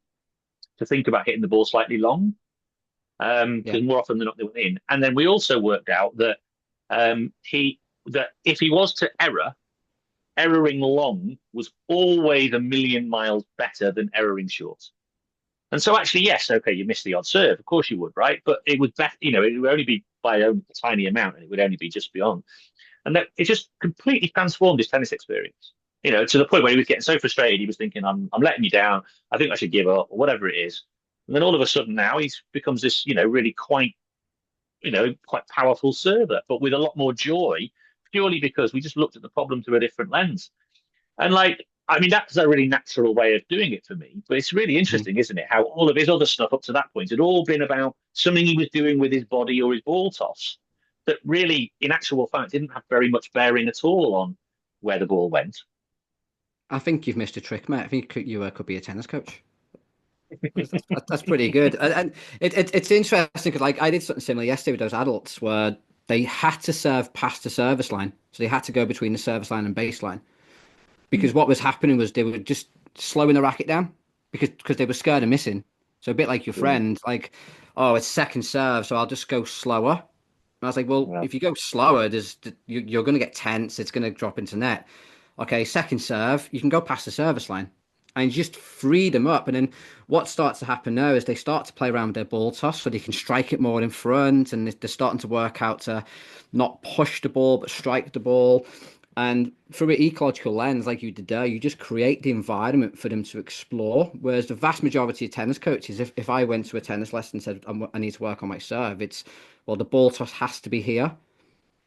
to think about hitting the ball slightly long, Yeah. because more often than not they went in. And then we also worked out that that if he was to erroring long was always a million miles better than erroring short. And so actually, yes, okay, you missed the odd serve, of course you would, right? But it would better, it would only be by a tiny amount, and it would only be just beyond. And that it just completely transformed his tennis experience. To the point where he was getting so frustrated, he was thinking, "I'm letting you down. I think I should give up, or whatever it is." And then all of a sudden, now he becomes this, really quite powerful server, but with a lot more joy, purely because we just looked at the problem through a different lens. And I mean, that's a really natural way of doing it for me. But it's really Mhm. interesting, isn't it? How all of his other stuff up to that point had all been about something he was doing with his body or his ball toss that really, in actual fact, didn't have very much bearing at all on where the ball went. I think you've missed a trick, mate. I think you could be a tennis coach. That's pretty good. And it's interesting because like I did something similar yesterday with those adults where they had to serve past the service line. So they had to go between the service line and baseline. Because what was happening was they were just slowing the racket down because they were scared of missing. So a bit like your Yeah, friend, like, oh, it's second serve, so I'll just go slower. And I was like, well, yeah, if you go slower, you're going to get tense. It's going to drop into net. Okay, second serve, you can go past the service line and just free them up. And then what starts to happen now is they start to play around with their ball toss so they can strike it more in front, and they're starting to work out to not push the ball but strike the ball. And through an ecological lens, like you did there, you just create the environment for them to explore. Whereas the vast majority of tennis coaches, if I went to a tennis lesson and said, I need to work on my serve, it's, well, the ball toss has to be here.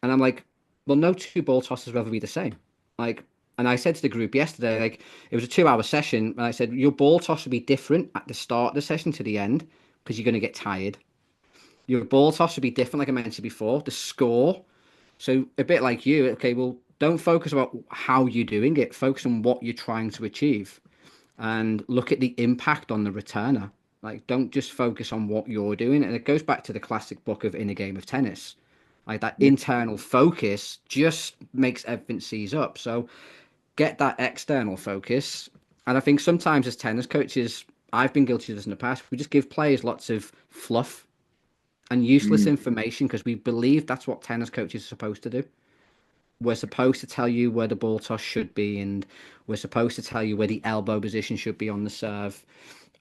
And I'm like, well, no two ball tosses will ever be the same. Like, and I said to the group yesterday, like, it was a 2 hour session, and I said, your ball toss will be different at the start of the session to the end because you're going to get tired. Your ball toss will be different, like I mentioned before, the score. So a bit like you, okay, well, don't focus about how you're doing it. Focus on what you're trying to achieve and look at the impact on the returner. Like, don't just focus on what you're doing. And it goes back to the classic book of In a Game of Tennis. Like that yeah, internal focus just makes everything seize up. So get that external focus. And I think sometimes as tennis coaches, I've been guilty of this in the past. We just give players lots of fluff and useless mm, information because we believe that's what tennis coaches are supposed to do. We're supposed to tell you where the ball toss should be, and we're supposed to tell you where the elbow position should be on the serve.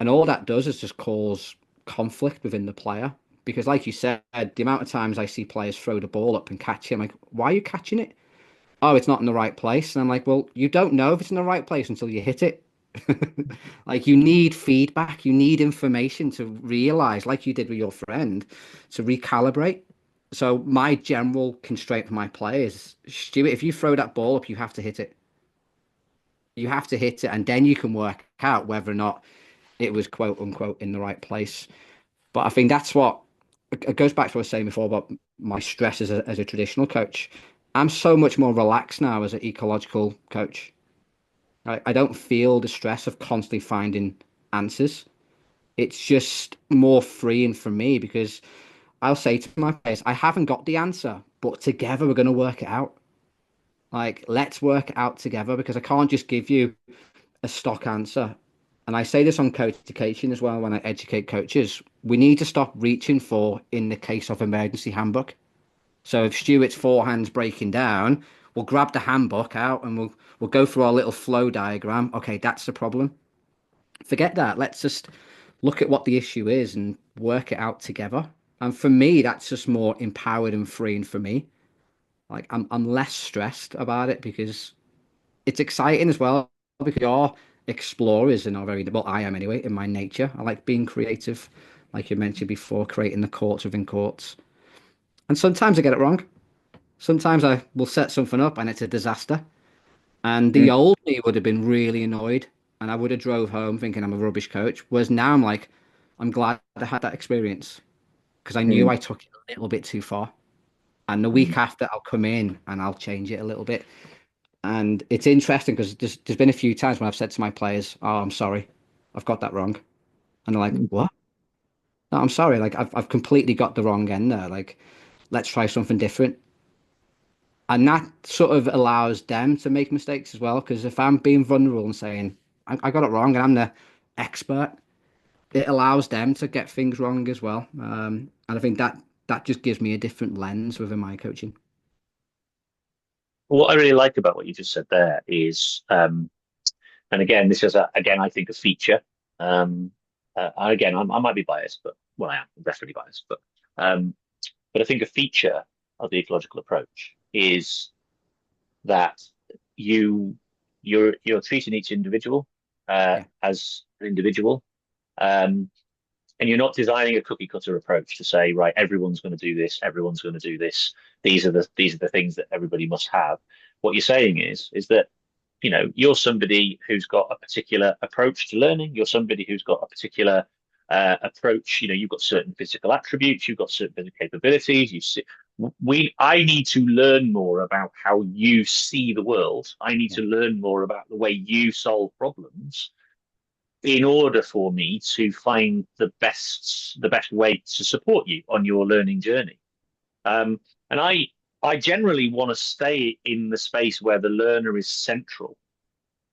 And all that does is just cause conflict within the player. Because, like you said, the amount of times I see players throw the ball up and catch it, I'm like, why are you catching it? Oh, it's not in the right place. And I'm like, well, you don't know if it's in the right place until you hit it. Like, you need feedback, you need information to realize, like you did with your friend, to recalibrate. So my general constraint for my players, Stuart, if you throw that ball up, you have to hit it. You have to hit it, and then you can work out whether or not it was quote unquote in the right place. But I think that's what it goes back to what I was saying before about my stress as a traditional coach. I'm so much more relaxed now as an ecological coach. I don't feel the stress of constantly finding answers. It's just more freeing for me because I'll say to my players, I haven't got the answer, but together we're going to work it out. Like, let's work it out together because I can't just give you a stock answer. And I say this on coach education as well when I educate coaches. We need to stop reaching for in the case of emergency handbook. So if Stuart's forehand's breaking down, we'll grab the handbook out and we'll go through our little flow diagram. Okay, that's the problem. Forget that. Let's just look at what the issue is and work it out together. And for me, that's just more empowered and freeing for me. Like I'm less stressed about it because it's exciting as well because you're explorers and are very well, I am anyway, in my nature. I like being creative, like you mentioned before, creating the courts within courts. And sometimes I get it wrong. Sometimes I will set something up and it's a disaster. And the Mm, old me would have been really annoyed and I would have drove home thinking I'm a rubbish coach. Whereas now I'm like, I'm glad I had that experience because I knew mm, I took it a little bit too far. And the week mm. after, I'll come in and I'll change it a little bit. And it's interesting because there's been a few times when I've said to my players, "Oh, I'm sorry, I've got that wrong," and they're like, "What? No, I'm sorry. Like I've completely got the wrong end there. Like let's try something different." And that sort of allows them to make mistakes as well. Because if I'm being vulnerable and saying I got it wrong and I'm the expert, it allows them to get things wrong as well. And I think that just gives me a different lens within my coaching. What I really like about what you just said there is, and again, this is again, I think a feature. Um, again, I might be biased, but well, I am definitely biased, um, but I think a feature of the ecological approach is that you you're treating each individual Yeah, as an individual, um, and you're not designing a cookie cutter approach to say, right, everyone's going to do this, everyone's going to do this. These are the things that everybody must have. What you're saying is that you're somebody who's got a particular approach to learning. You're somebody who's got a particular approach. You've got certain physical attributes. You've got certain physical capabilities. You see, I need to learn more about how you see the world. I need yeah, to learn more about the way you solve problems in order for me to find the best way to support you on your learning journey. And I generally want to stay in the space where the learner is central,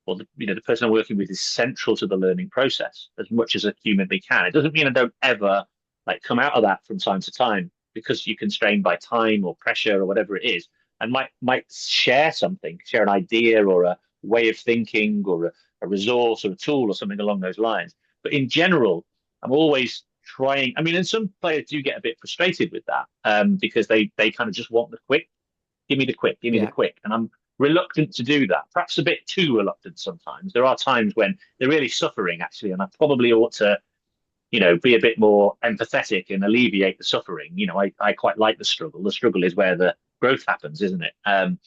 or the person I'm working with is central to the learning process as much as I humanly can. It doesn't mean I don't ever like come out of that from time to time because you're constrained by time or pressure or whatever it is, and might share something, share an idea or a way of thinking or a resource or a tool or something along those lines. But in general, I'm always trying. I mean, and some players do get a bit frustrated with that because they kind of just want the quick, give me the quick, give me the yeah, quick. And I'm reluctant to do that, perhaps a bit too reluctant sometimes. There are times when they're really suffering, actually, and I probably ought to, be a bit more empathetic and alleviate the suffering. I quite like the struggle. The struggle is where the growth happens, isn't it? And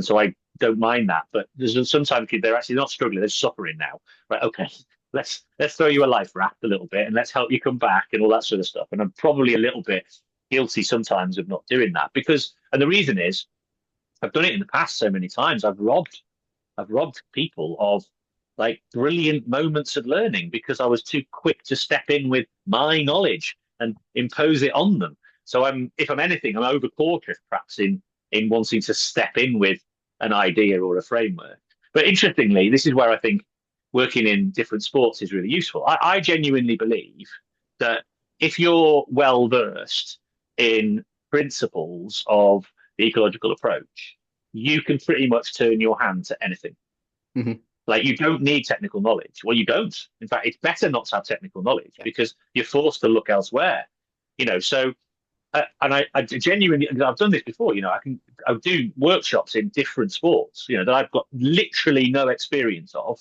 so I don't mind that. But there's sometimes they're actually not struggling, they're suffering now. Right, okay. Let's throw you a life raft a little bit and let's help you come back and all that sort of stuff. And I'm probably a little bit guilty sometimes of not doing that and the reason is I've done it in the past so many times. I've robbed people of like brilliant moments of learning because I was too quick to step in with my knowledge and impose it on them. So if I'm anything, I'm overcautious perhaps in wanting to step in with an idea or a framework. But interestingly, this is where I think working in different sports is really useful. I genuinely believe that if you're well versed in principles of the ecological approach, you can pretty much turn your hand to anything. hmm Like you don't need technical knowledge. Well, you don't. In fact, it's better not to have technical knowledge yeah, because you're forced to look elsewhere. So and I genuinely, I've done this before. I do workshops in different sports. That I've got literally no experience of,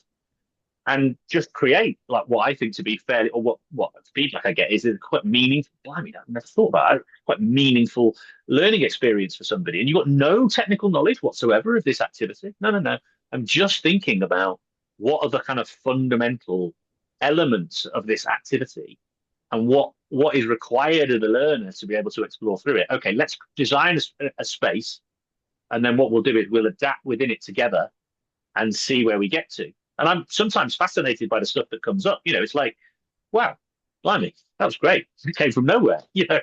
and just create like what I think to be fairly, or what feedback I get is it quite meaningful. Blimey, I've never thought about it. Quite meaningful learning experience for somebody, and you've got no technical knowledge whatsoever of this activity. No, no, no. I'm just thinking about what are the kind of fundamental elements of this activity, and what is required of the learner to be able to explore through it. Okay, let's design a space, and then what we'll do is we'll adapt within it together and see where we get to. And I'm sometimes fascinated by the stuff that comes up. It's like, wow, blimey, that was great. It came from nowhere. yeah,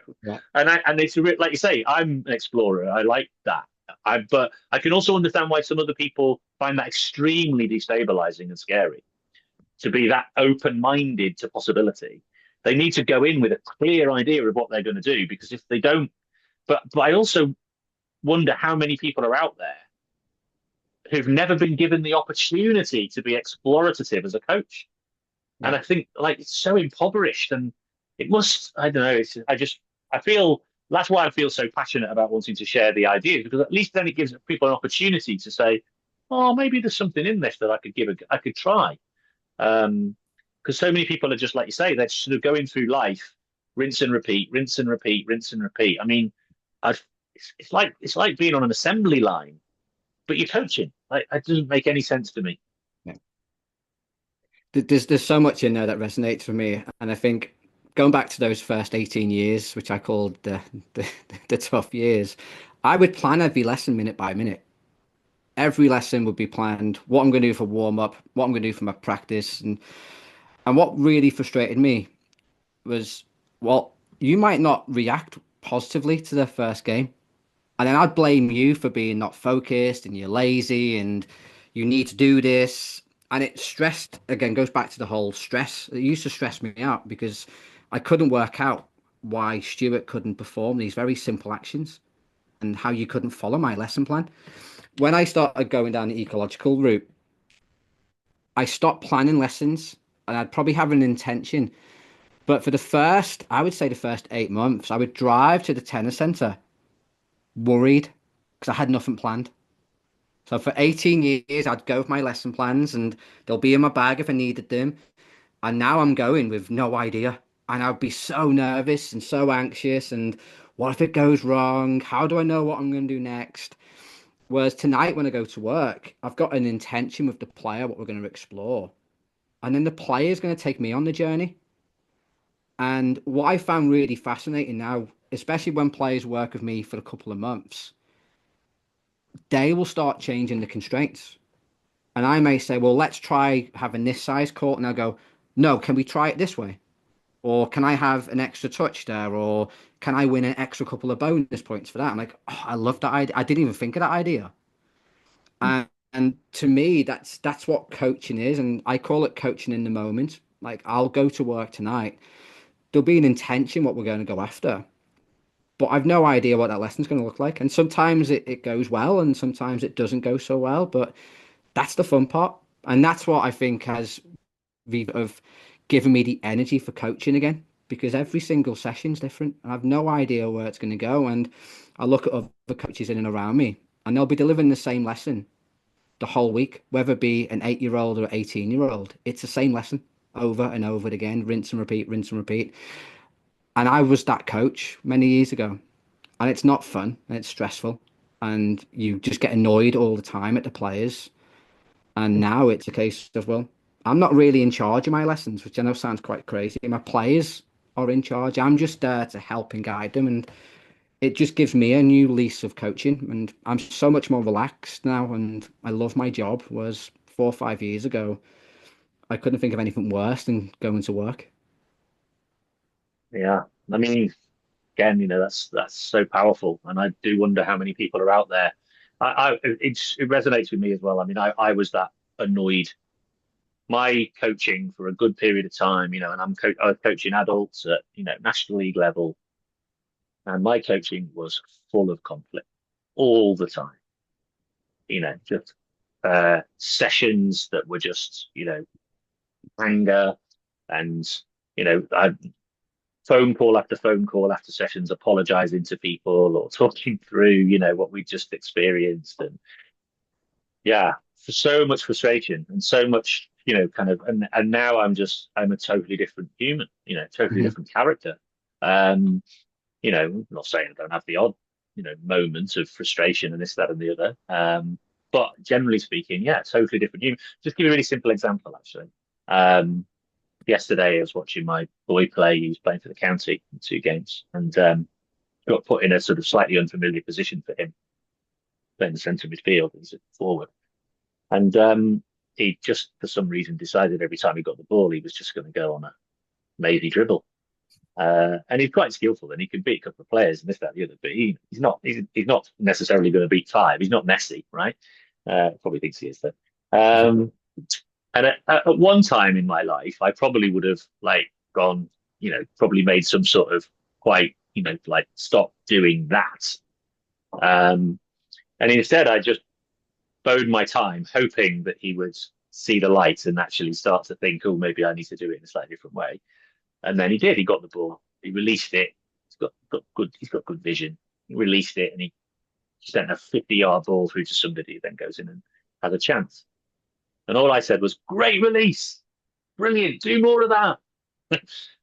And it's like you say, I'm an explorer. I like that. But I can also understand why some other people find that extremely destabilizing and scary. To be that open-minded to possibility, they need to go in with a clear idea of what they're going to do. Because if they don't, but I also wonder how many people are out there who've never been given the opportunity to be explorative as a coach. And Yeah. I think like it's so impoverished, and it must, I don't know, I feel that's why I feel so passionate about wanting to share the ideas, because at least then it gives people an opportunity to say, oh, maybe there's something in this that I could try. Because so many people are just like you say, they're sort of going through life, rinse and repeat, rinse and repeat, rinse and repeat. I mean, I've it's like being on an assembly line, but you're coaching. Like it doesn't make any sense to me. Yeah. There's so much in there that resonates with me, and I think going back to those first 18 years, which I called the, the tough years, I would plan every lesson minute by minute. Every lesson would be planned, what I'm going to do for warm up, what I'm going to do for my practice, and what really frustrated me was, well, you might not react positively to the first game, and then I'd blame you for being not focused and you're lazy and you need to do this. And it stressed again, goes back to the whole stress. It used to stress me out because I couldn't work out why Stuart couldn't perform these very simple actions and how you couldn't follow my lesson plan. When I started going down the ecological route, I stopped planning lessons and I'd probably have an intention. But for the first, I would say the first 8 months, I would drive to the tennis centre worried because I had nothing planned. So for 18 years, I'd go with my lesson plans and they'll be in my bag if I needed them. And now I'm going with no idea. And I'd be so nervous and so anxious. And what if it goes wrong? How do I know what I'm going to do next? Whereas tonight, when I go to work, I've got an intention with the player, what we're going to explore. And then the player is going to take me on the journey. And what I found really fascinating now, especially when players work with me for a couple of months, they will start changing the constraints. And I may say, well, let's try having this size court. And I'll go, no, can we try it this way? Or can I have an extra touch there? Or can I win an extra couple of bonus points for that? I'm like, oh, I love that idea. I didn't even think of that idea. And to me, that's what coaching is. And I call it coaching in the moment. Like I'll go to work tonight. There'll be an intention what we're going to go after. But I've no idea what that lesson's going to look like. And sometimes it goes well and sometimes it doesn't go so well. But that's the fun part. And that's what I think has of given me the energy for coaching again. Because every single session's different. And I've no idea where it's going to go. And I look at other coaches in and around me and they'll be delivering the same lesson the whole week, whether it be an 8-year-old or 18-year-old. It's the same lesson over and over again, rinse and repeat, rinse and repeat. And I was that coach many years ago. And it's not fun and it's stressful. And you just get annoyed all the time at the players. And now it's a case of, well, I'm not really in charge of my lessons, which I know sounds quite crazy. My players are in charge. I'm just there to help and guide them. And it just gives me a new lease of coaching. And I'm so much more relaxed now. And I love my job. Whereas 4 or 5 years ago, I couldn't think of anything worse than going to work. Yeah. I mean, again, that's so powerful, and I do wonder how many people are out there. It resonates with me as well. I mean, I was that annoyed. My coaching for a good period of time, and I was coaching adults at national league level, and my coaching was full of conflict all the time. Just sessions that were just anger and I phone call after phone call after sessions apologizing to people or talking through what we just experienced, and yeah, for so much frustration and so much kind of, and now I'm a totally different human, totally Mhm. different character. um I'm not saying I don't have the odd moments of frustration and this, that, and the other, but generally speaking, yeah, totally different human. Just give you a really simple example, actually. Yesterday I was watching my boy play. He was playing for the county in 2 games, and got put in a sort of slightly unfamiliar position for him, playing the centre midfield. He's a forward, and he just for some reason decided every time he got the ball, he was just going to go on a maybe dribble. And he's quite skillful and he can beat a couple of players and this, that, the other. But he's not necessarily going to beat five. He's not Messi, right? Probably thinks he is though. Um, and at one time in my life, I probably would have like gone, probably made some sort of quite, like stop doing that. Um, and instead, I just bode my time, hoping that he would see the light and actually start to think, oh, maybe I need to do it in a slightly different way. And then he did. He got the ball. He released it. Got good. He's got good vision. He released it, and he sent a 50-yard ball through to somebody who then goes in and has a chance. And all I said was, "Great release, brilliant. Do more of that."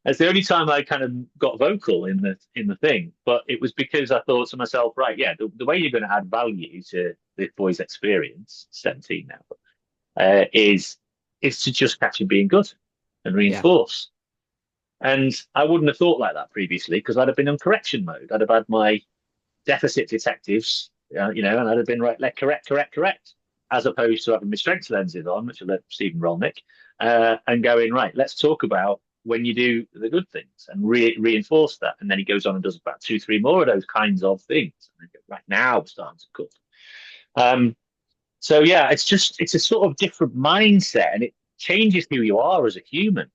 That's the only time I kind of got vocal in the thing. But it was because I thought to myself, right, yeah, the way you're going to add value to this boy's experience, 17 now, is to just catch him being good and Yeah. reinforce. And I wouldn't have thought like that previously because I'd have been on correction mode. I'd have had my deficit detectives, and I'd have been right, let correct, correct, correct, as opposed to having my strengths lenses on, which I let Stephen Rolnick, and going, right, let's talk about when you do the good things and reinforce that. And then he goes on and does about two, three more of those kinds of things. And go, right now, we're starting to cook. Um, so yeah, it's a sort of different mindset, and it changes who you are as a human.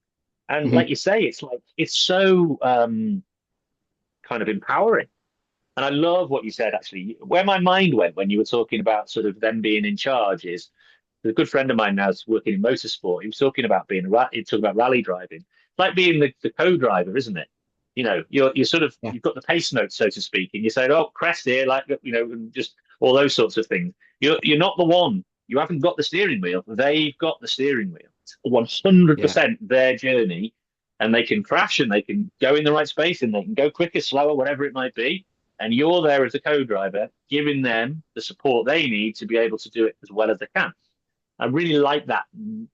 And like Hmm. you say, it's so kind of empowering. And I love what you said, actually. Where my mind went when you were talking about sort of them being in charge is a good friend of mine now is working in motorsport. He was talking about he talking about rally driving. It's like being the co-driver, isn't it? You're sort of Yeah. you've got the pace notes, so to speak, and you say, "Oh, crest here," like and just all those sorts of things. You're not the one. You haven't got the steering wheel. They've got the steering wheel. It's Yeah. 100% their journey, and they can crash and they can go in the right space and they can go quicker, slower, whatever it might be. And you're there as a co-driver, giving them the support they need to be able to do it as well as they can. I really like that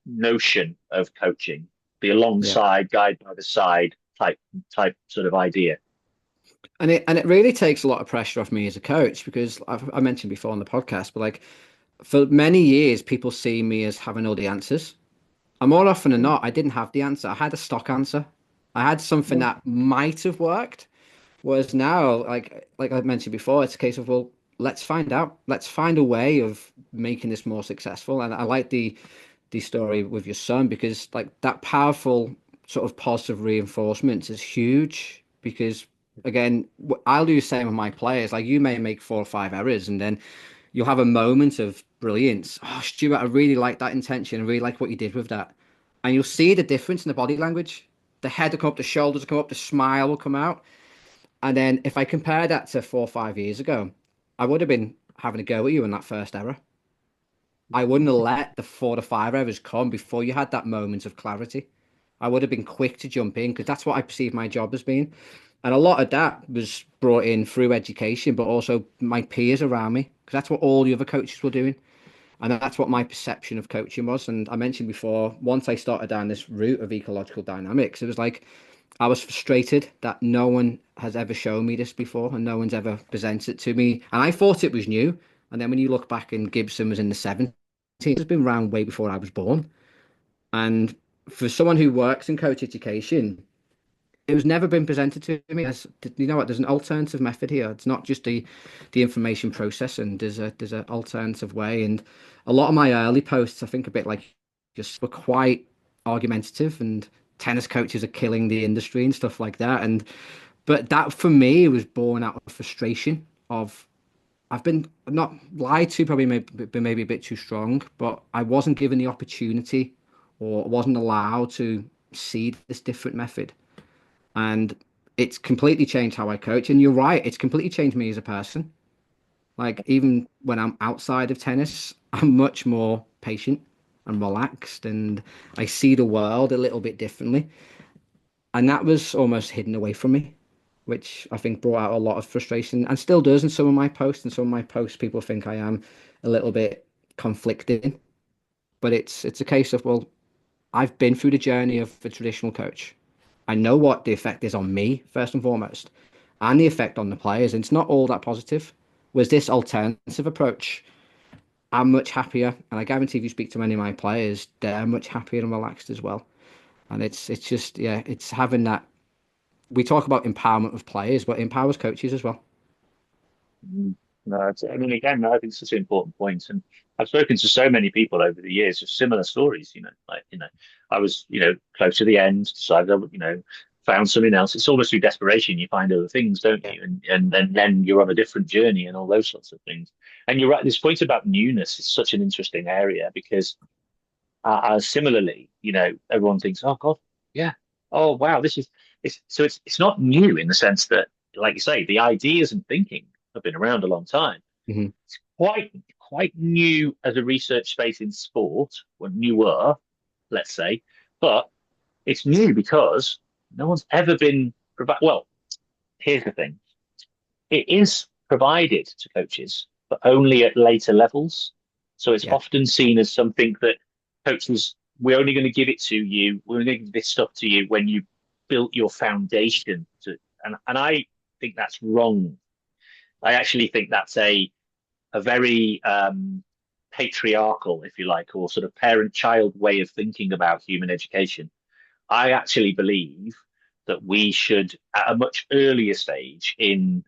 notion of coaching, the Yeah. alongside, guide by the side type sort of idea. And it really takes a lot of pressure off me as a coach because I mentioned before on the podcast, but like for many years, people see me as having all the answers. And more often than Mm. not, I didn't have the answer. I had a stock answer. I had something Yeah. that might have worked. Whereas now, like I mentioned before, it's a case of, well, let's find out. Let's find a way of making this more successful. And I like the story with your son because like that powerful sort of positive reinforcement is huge because again, I'll do the same with my players. Like you may make 4 or 5 errors and then you'll have a moment of brilliance. Oh, Stuart, I really like that intention. I really like what you did with that. And you'll see the difference in the body language. The head will come up, the shoulders will come up, the smile will come out. And then if I compare that to 4 or 5 years ago, I would have been having a go at you in that first error. I wouldn't have let the 4 to 5 errors come before you had that moment of clarity. I would have been quick to jump in because that's what I perceive my job as being. And a lot of that was brought in through education, but also my peers around me because that's what all the other coaches were doing. And that's what my perception of coaching was. And I mentioned before, once I started down this route of ecological dynamics, it was like I was frustrated that no one has ever shown me this before and no one's ever presented it to me. And I thought it was new. And then when you look back and Gibson was in the 70s, it's been around way before I was born. And for someone who works in coach education, it was never been presented to me as you know what, there's an alternative method here. It's not just the information processing. There's an alternative way. And a lot of my early posts, I think a bit like just were quite argumentative and tennis coaches are killing the industry and stuff like that. And but that for me was born out of frustration of I've been not lied to, probably maybe a bit too strong, but I wasn't given the opportunity or wasn't allowed to see this different method. And it's completely changed how I coach. And you're right, it's completely changed me as a person. Like even when I'm outside of tennis, I'm much more patient and relaxed and I see the world a little bit differently. And that was almost hidden away from me, which I think brought out a lot of frustration and still does in some of my posts. And some of my posts, people think I am a little bit conflicting. But it's a case of, well, I've been through the journey of a traditional coach. I know what the effect is on me, first and foremost, and the effect on the players. And it's not all that positive. Was this alternative approach? I'm much happier, and I guarantee if you speak to many of my players, they're much happier and relaxed as well. And it's just yeah, it's having that. We talk about empowerment of players, but it empowers coaches as well. Mm. No, I mean, again, no, I think it's such an important point. And I've spoken to so many people over the years with similar stories, like, I was, close to the end, decided, found something else. It's almost through desperation you find other things, don't Yeah. you? And then you're on a different journey and all those sorts of things. And you're right. This point about newness is such an interesting area because similarly, everyone thinks, oh God, yeah, oh wow, this is it's not new in the sense that, like you say, the ideas and thinking have been around a long time. Hmm. Quite new as a research space in sport, or newer, let's say, but it's new because no one's ever been provided. Well, here's the thing: it is provided to coaches, but only at later levels. So it's Yeah. often seen as something that coaches, we're only going to give it to you, we're going to give this stuff to you when you built your foundation. And I think that's wrong. I actually think that's a very patriarchal, if you like, or sort of parent-child way of thinking about human education. I actually believe that we should, at a much earlier stage in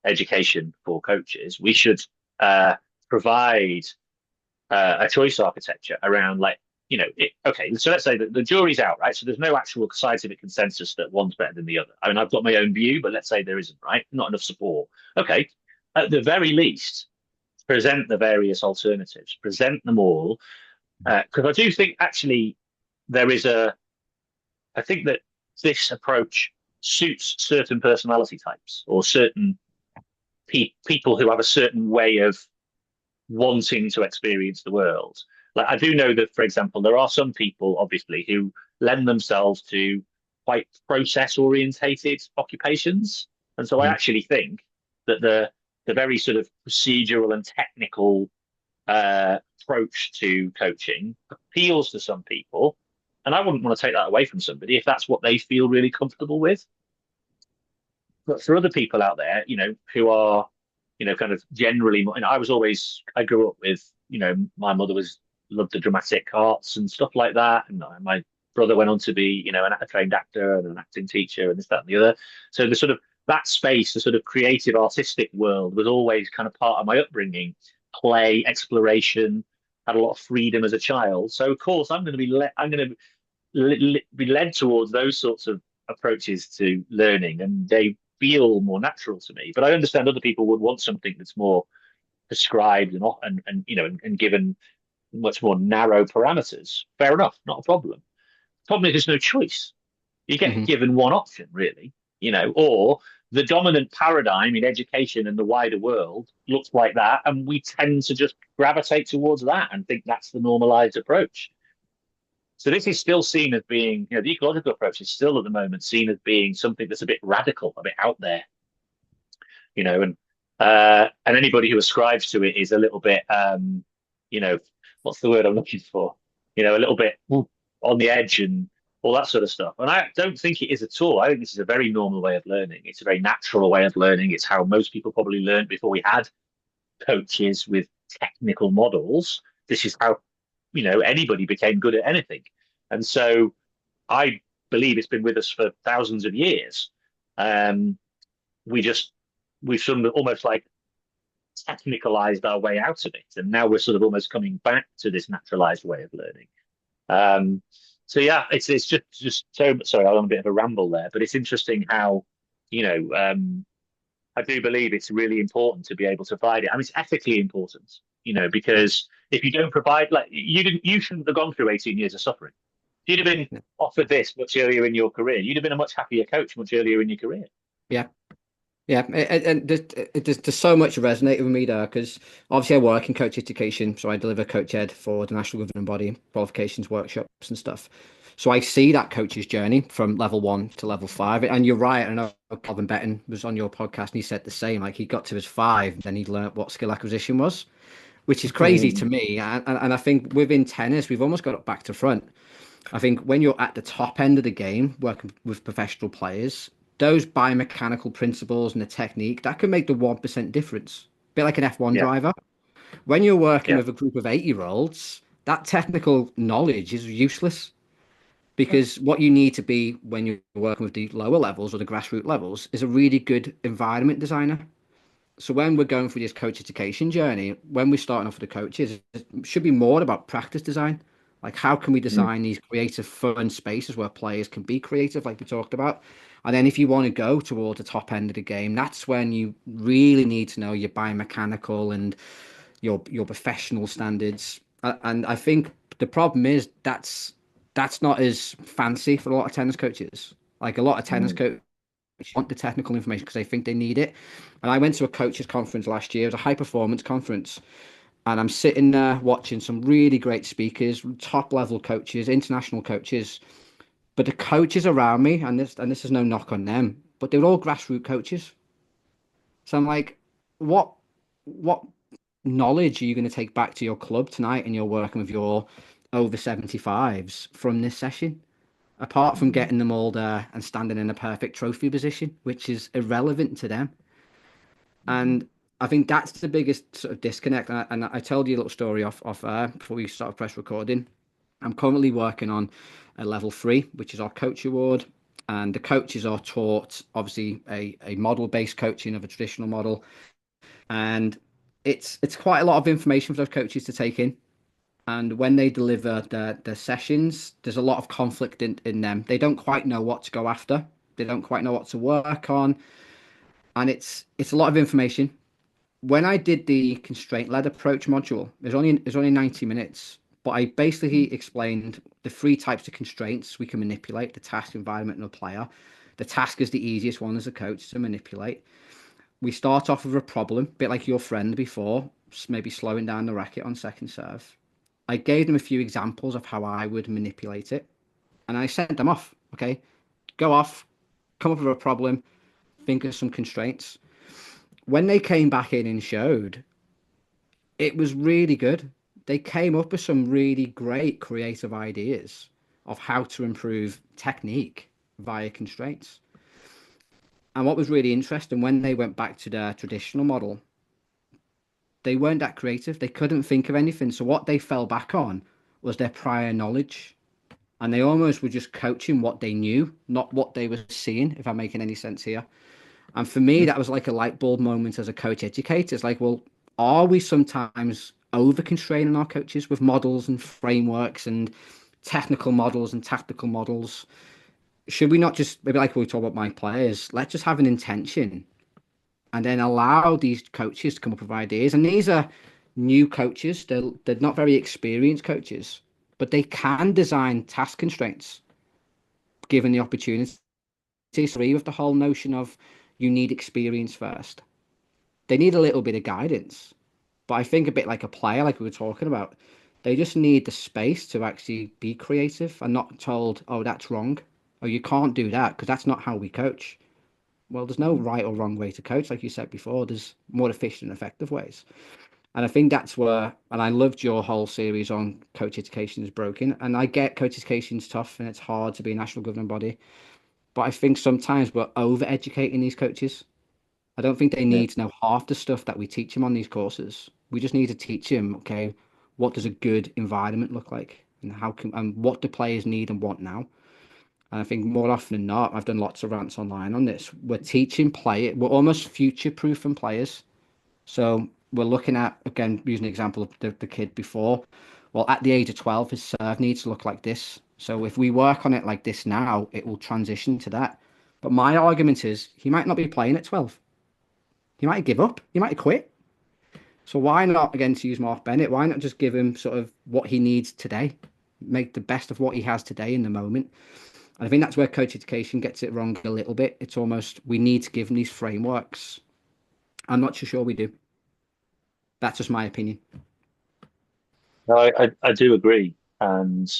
education for coaches, we should uh, provide a choice architecture around, like, okay, so let's say that the jury's out, right? So there's no actual scientific consensus that one's better than the other. I mean, I've got my own view, but let's say there isn't, right? Not enough support. Okay, at the very least, present the various alternatives, present them all, because I do think actually there is I think that this approach suits certain personality types or certain people who have a certain way of wanting to experience the world. Like, I do know that, for example, there are some people, obviously, who lend themselves to quite process orientated occupations. And so I Hmm. actually think that the very sort of procedural and technical approach to coaching appeals to some people. And I wouldn't want to take that away from somebody if that's what they feel really comfortable with. But for other people out there, who are, kind of generally, I grew up with, my mother was loved the dramatic arts and stuff like that. And my brother went on to be, a trained actor and an acting teacher and this, that, and the other. So the sort of that space, the sort of creative artistic world was always kind of part of my upbringing, play, exploration, had a lot of freedom as a child. So of course I'm going to be led towards those sorts of approaches to learning, and they feel more natural to me. But I understand other people would want something that's more prescribed and given much more narrow parameters. Fair enough, not a problem. Problem is there's no choice. You get Hmm. given one option, really, or the dominant paradigm in education and the wider world looks like that, and we tend to just gravitate towards that and think that's the normalized approach. So this is still seen as being, the ecological approach is still at the moment seen as being something that's a bit radical, a bit out there, and anybody who ascribes to it is a little bit, you know, what's the word I'm looking for? A little bit on the edge and all that sort of stuff. And I don't think it is at all. I think this is a very normal way of learning. It's a very natural way of learning. It's how most people probably learned before we had coaches with technical models. This is how, anybody became good at anything. And so I believe it's been with us for thousands of years. Um, we just we've sort of almost like technicalized our way out of it, and now we're sort of almost coming back to this naturalized way of learning. Um, so yeah, it's just so sorry, I'm on a bit of a ramble there, but it's interesting how you know I do believe it's really important to be able to provide it. I mean, it's ethically important, Yeah. because if you don't provide, like you shouldn't have gone through 18 years of suffering. If you'd have been Yeah. offered this much earlier in your career, you'd have been a much happier coach much earlier in your career. Yeah. Yeah, and there's so much resonated with me there because obviously I work in coach education, so I deliver coach ed for the national governing body qualifications workshops and stuff. So I see that coach's journey from level one to level five, and you're right. I know Calvin Betton was on your podcast and he said the same. Like he got to his five, then he learned what skill acquisition was, which is crazy to Mm, me. And I think within tennis, we've almost got it back to front. I think when you're at the top end of the game, working with professional players, those biomechanical principles and the technique that can make the 1% difference. A bit like an F1 yeah, driver. When you're working yeah, with a group of 8-year-olds, that technical knowledge is useless because what you need to be when you're working with the lower levels or the grassroots levels is a really good environment designer. So when we're going through this coach education journey, when we're starting off with the coaches, it should be more about practice design. Like, how can we Mm, design these creative, fun spaces where players can be creative, like we talked about? And then if you want to go towards the top end of the game, that's when you really need to know your biomechanical and your professional standards. And I think the problem is that's not as fancy for a lot of tennis coaches. Like a lot of tennis mm, coaches want the technical information because they think they need it. And I went to a coaches conference last year. It was a high performance conference, and I'm sitting there watching some really great speakers, top level coaches, international coaches. But the coaches around me, and this is no knock on them, but they were all grassroots coaches. So I'm like, what what knowledge are you going to take back to your club tonight and you're working with your over 75s from this session? Apart from mm, getting them all there and standing in a perfect trophy position, which is irrelevant to them. mm. And I think that's the biggest sort of disconnect. And I told you a little story off air before we started press recording. I'm currently working on a level 3, which is our coach award. And the coaches are taught obviously a model based coaching of a traditional model. And it's quite a lot of information for those coaches to take in. And when they deliver the sessions, there's a lot of conflict in them. They don't quite know what to go after. They don't quite know what to work on. And it's a lot of information. When I did the constraint-led approach module, there's only 90 minutes, but I basically explained the 3 types of constraints we can manipulate: the task, environment, and the player. The task is the easiest one as a coach to manipulate. We start off with a problem, a bit like your friend before, maybe slowing down the racket on second serve. I gave them a few examples of how I would manipulate it, and I sent them off. Okay, go off, come up with a problem, think of some constraints. When they came back in and showed, it was really good. They came up with some really great creative ideas of how to improve technique via constraints. And what was really interesting, when they went back to their traditional model, they weren't that creative. They couldn't think of anything. So what they fell back on was their prior knowledge. And they almost were just coaching what they knew, not what they were seeing, if I'm making any sense here. And for me, that was like a light bulb moment as a coach educator. It's like, well, are we sometimes over constraining our coaches with models and frameworks and technical models and tactical models? Should we not just, maybe like we talk about my players, let's just have an intention and then allow these coaches to come up with ideas? And these are new coaches, they're not very experienced coaches, but they can design task constraints given the opportunity. Agree with the whole notion of you need experience first. They need a little bit of guidance. But I think a bit like a player, like we were talking about, they just need the space to actually be creative and not told, oh, that's wrong. Oh, you can't do that because that's not how we coach. Well, there's no right or wrong way to coach, like you said before. There's more efficient and effective ways. And I think that's where, and I loved your whole series on coach education is broken. And I get coach education is tough and it's hard to be a national governing body. But I think sometimes we're over educating these coaches. I don't think they Yeah. need to know half the stuff that we teach them on these courses. We just need to teach them, okay, what does a good environment look like, and how can and what do players need and want now. And I think more often than not, I've done lots of rants online on this. We're teaching we're almost future proofing players. So we're looking at, again, using the example of the kid before. Well, at the age of 12, his serve needs to look like this. So if we work on it like this now, it will transition to that. But my argument is he might not be playing at 12. He might give up. He might quit. So why not, again, to use Mark Bennett, why not just give him sort of what he needs today? Make the best of what he has today in the moment. And I think that's where coach education gets it wrong a little bit. It's almost we need to give them these frameworks. I'm not so sure we do. That's just my opinion. No, I do agree. And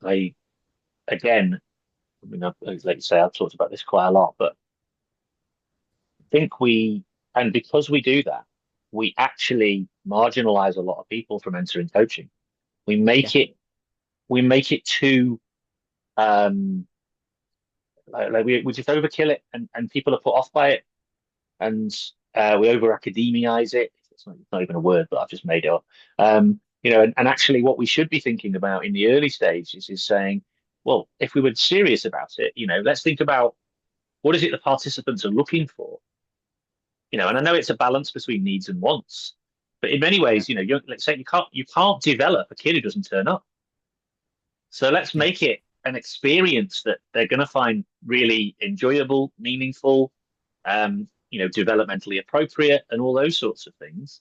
I, again, I mean, like you say, I've talked about this quite a lot, but I think and because we do that, we actually marginalize a lot of people from entering coaching. We Yeah. make it, we make it too, um, like we just overkill it and people are put off by it and we over academize it. It's not even a word, but I've just made it up. And actually, what we should be thinking about in the early stages is saying, well, if we were serious about it, let's think about what is it the participants are looking for. And I know it's a balance between needs and wants, but in many ways, let's say you can't develop a kid who doesn't turn up. So let's Yeah. make it an experience that they're going to find really enjoyable, meaningful, developmentally appropriate, and all those sorts of things.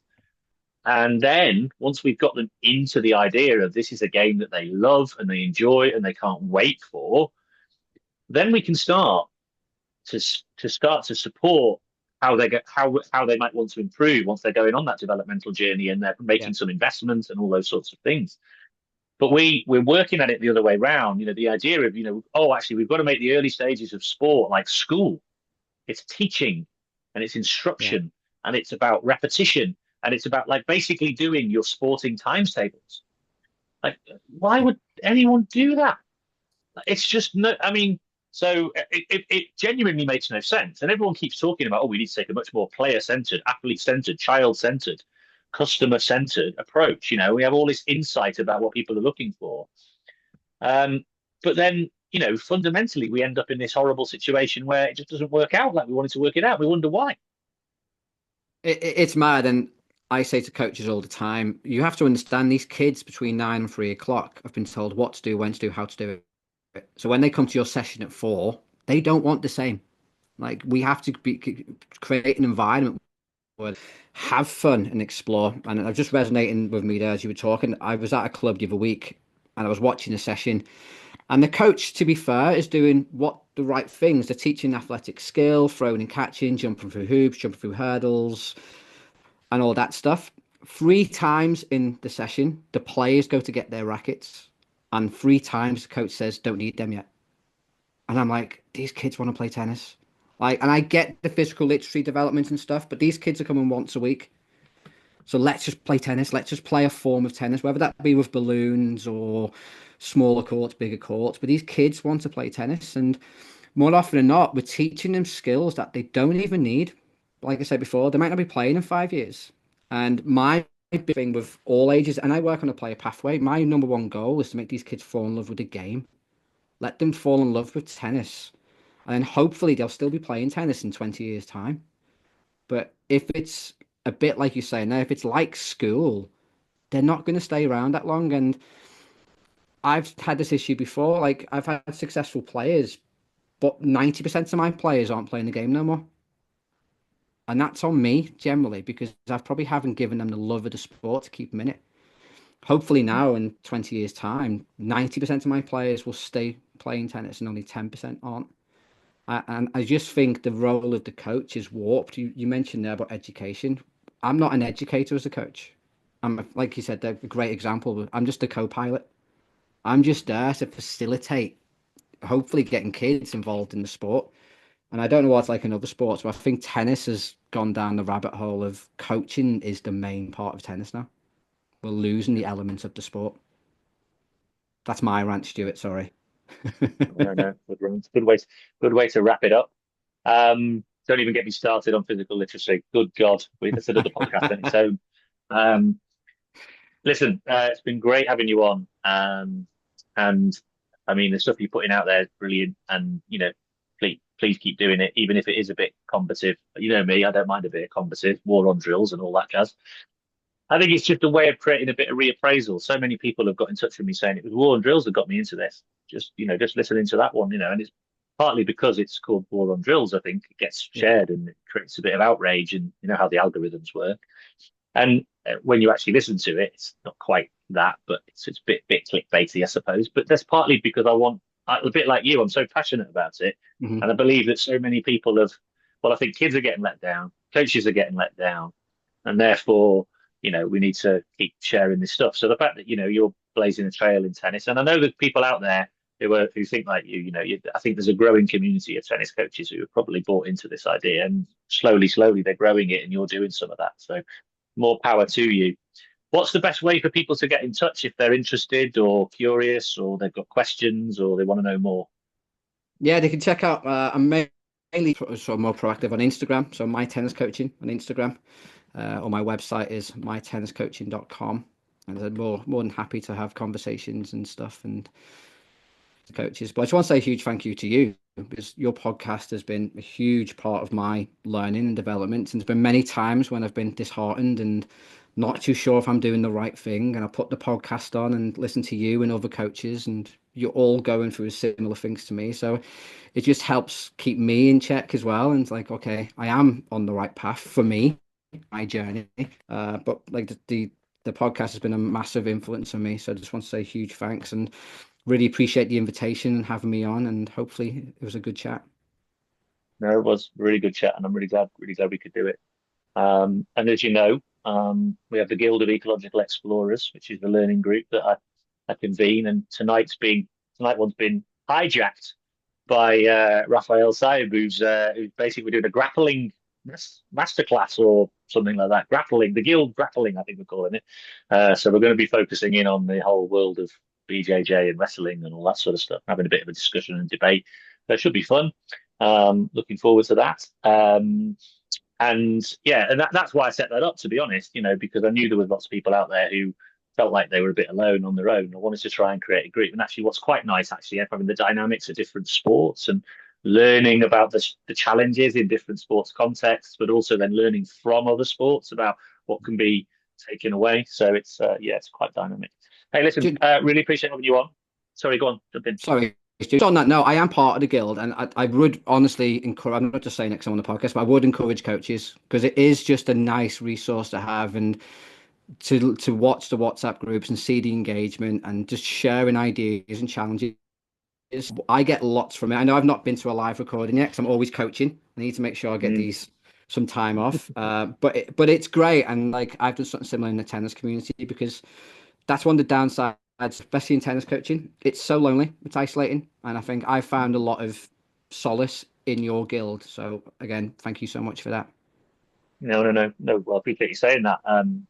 And then once we've got them into the idea of this is a game that they love and they enjoy and they can't wait for, then we can to start to support how they might want to improve once they're going on that developmental journey and they're Yeah. making some investments and all those sorts of things. But we're working at it the other way around. The idea of oh, actually, we've got to make the early stages of sport like school. It's teaching and it's Yeah. instruction and it's about repetition and it's about like basically doing your sporting times tables. Like, why Yeah. would anyone do that? It's just no. I mean, so it genuinely makes no sense. And everyone keeps talking about, oh, we need to take a much more player-centered, athlete-centered, child-centered, customer-centered approach. We have all this insight about what people are looking for. But then, fundamentally, we end up in this horrible situation where it just doesn't work out like we wanted to work it out. We wonder why. It's mad. And I say to coaches all the time, you have to understand these kids between 9 and 3 o'clock have been told what to do, when to do, how to do it. So when they come to your session at 4, they don't want the same. Like we have to create an environment where have fun and explore. And I was just resonating with me there as you were talking. I was at a club the other week and I was watching a session. And the coach, to be fair, is doing what the right things. They're teaching athletic skill, throwing and catching, jumping through hoops, jumping through hurdles, and all that stuff. 3 times in the session, the players go to get their rackets, and 3 times the coach says, "Don't need them yet." And I'm like, these kids want to play tennis. Like, and I get the physical literacy development and stuff, but these kids are coming once a week. So let's just play tennis. Let's just play a form of tennis, whether that be with balloons or smaller courts, bigger courts. But these kids want to play tennis. And more often than not, we're teaching them skills that they don't even need. Like I said before, they might not be playing in 5 years. And my big thing with all ages, and I work on a player pathway, my number one goal is to make these kids fall in love with the game. Let them fall in love with tennis. And then hopefully they'll still be playing tennis in 20 years' time. But if it's a bit like you say now, if it's like school, they're not going to stay around that long. And I've had this issue before. Like I've had successful players, but 90% of my players aren't playing the game no more. And that's on me generally because I probably haven't given them the love of the sport to keep them in it. Hopefully now in 20 years' time, 90% of my players will stay playing tennis and only 10% aren't. And I just think the role of the coach is warped. You mentioned there about education. I'm not an educator as a coach. Like you said, a great example. I'm just a co-pilot. I'm just there to facilitate, hopefully getting kids involved in the sport. And I don't know what's like in other sports, but I think tennis has gone down the rabbit hole of coaching is the main part of tennis now. We're losing the elements of the sport. That's my rant, Stuart. Sorry. No, no, good way to wrap it up. Don't even get me started on physical literacy. Good God, that's another podcast on its own. Um, Listen, it's been great having you on. And I mean, the stuff you're putting out there is brilliant. And please keep doing it, even if it is a bit combative. You know me, I don't mind a bit of combative, war on drills and all that jazz. I think it's just a way of creating a bit of reappraisal. So many people have got in touch with me saying it was war on drills that got me into this. Just listening to that one, and it's partly because it's called war on drills. I think it gets Yeah. shared and it creates a bit of outrage, and you know how the algorithms work. And when you actually listen to it, it's not quite that, but it's a bit clickbaity, I suppose. But that's partly because a bit like you, I'm so passionate about it, Mhm. and I believe that so many people have. Well, I think kids are getting let down, coaches are getting let down, and therefore, we need to keep sharing this stuff. So the fact that you're blazing a trail in tennis, and I know there's people out there who think like I think there's a growing community of tennis coaches who have probably bought into this idea, and slowly they're growing it, and you're doing some of that. So more power to you. What's the best way for people to get in touch if they're interested or curious or they've got questions or they want to know more? Yeah, they can check out. I'm mainly sort of more proactive on Instagram. So my tennis coaching on Instagram, or my website is mytenniscoaching.com. And I'm more than happy to have conversations and stuff and coaches. But I just want to say a huge thank you to you because your podcast has been a huge part of my learning and development. And there's been many times when I've been disheartened and not too sure if I'm doing the right thing. And I put the podcast on and listen to you and other coaches, and you're all going through similar things to me. So it just helps keep me in check as well. And it's like, okay, I am on the right path for me, my journey. But like the podcast has been a massive influence on me. So I just want to say huge thanks and really appreciate the invitation and having me on. And hopefully it was a good chat. No, it was a really good chat, and I'm really glad we could do it. And as you know, we have the Guild of Ecological Explorers, which is the learning group that I convene. And tonight one's been hijacked by Raphael Saib, who's basically we're doing a grappling masterclass or something like that. Grappling, the Guild grappling, I think we're calling it. So we're going to be focusing in on the whole world of BJJ and wrestling and all that sort of stuff, having a bit of a discussion and debate. That should be fun. Looking forward to that. And yeah, and that's why I set that up, to be honest, because I knew there was lots of people out there who felt like they were a bit alone on their own. I wanted to try and create a group. And actually, what's quite nice, actually, having the dynamics of different sports and learning about the challenges in different sports contexts, but also then learning from other sports about what can be taken away. So yeah, it's quite dynamic. Hey, listen, really appreciate having you on. Sorry, go on, jump in. Sorry. Just on that note, I am part of the guild, and I would honestly encourage, I'm not just saying it 'cause I'm on the podcast, but I would encourage coaches because it is just a nice resource to have and to watch the WhatsApp groups and see the engagement and just sharing ideas and challenges. I get lots from it. I know I've not been to a live recording yet because I'm always coaching. I need to make sure I get Mm, these some time off. But it's great, and like I've done something similar in the tennis community because that's one of the downsides, especially in tennis coaching. It's so lonely, it's isolating, and I think I found a lot of solace in your guild. So again, thank you so much for that. No, no, no, no. Well, I appreciate you saying that.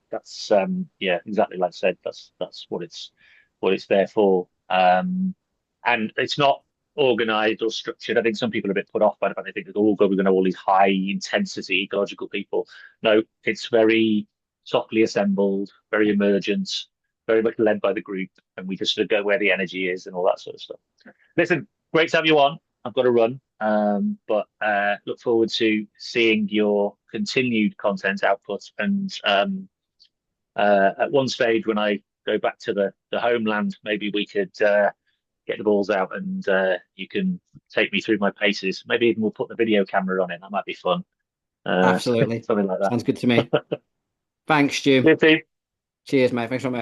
That's yeah, exactly like I said. That's what it's there for. And it's not organized or structured. I think some people are a bit put off by the fact they think that oh god, we're going to have all these high intensity ecological people. No, it's very softly assembled, very emergent, very much led by the group, and we just sort of go where the energy is and all that sort of stuff. Listen, great to have you on. I've got to run, but look forward to seeing your continued content output. And at one stage, when I go back to the homeland, maybe we could get the balls out and you can take me through my paces. Maybe even we'll put the video camera on it. That might be fun. Absolutely. Something like Sounds good to me. Thanks, Stu. that. Cheers, mate. Thanks so much.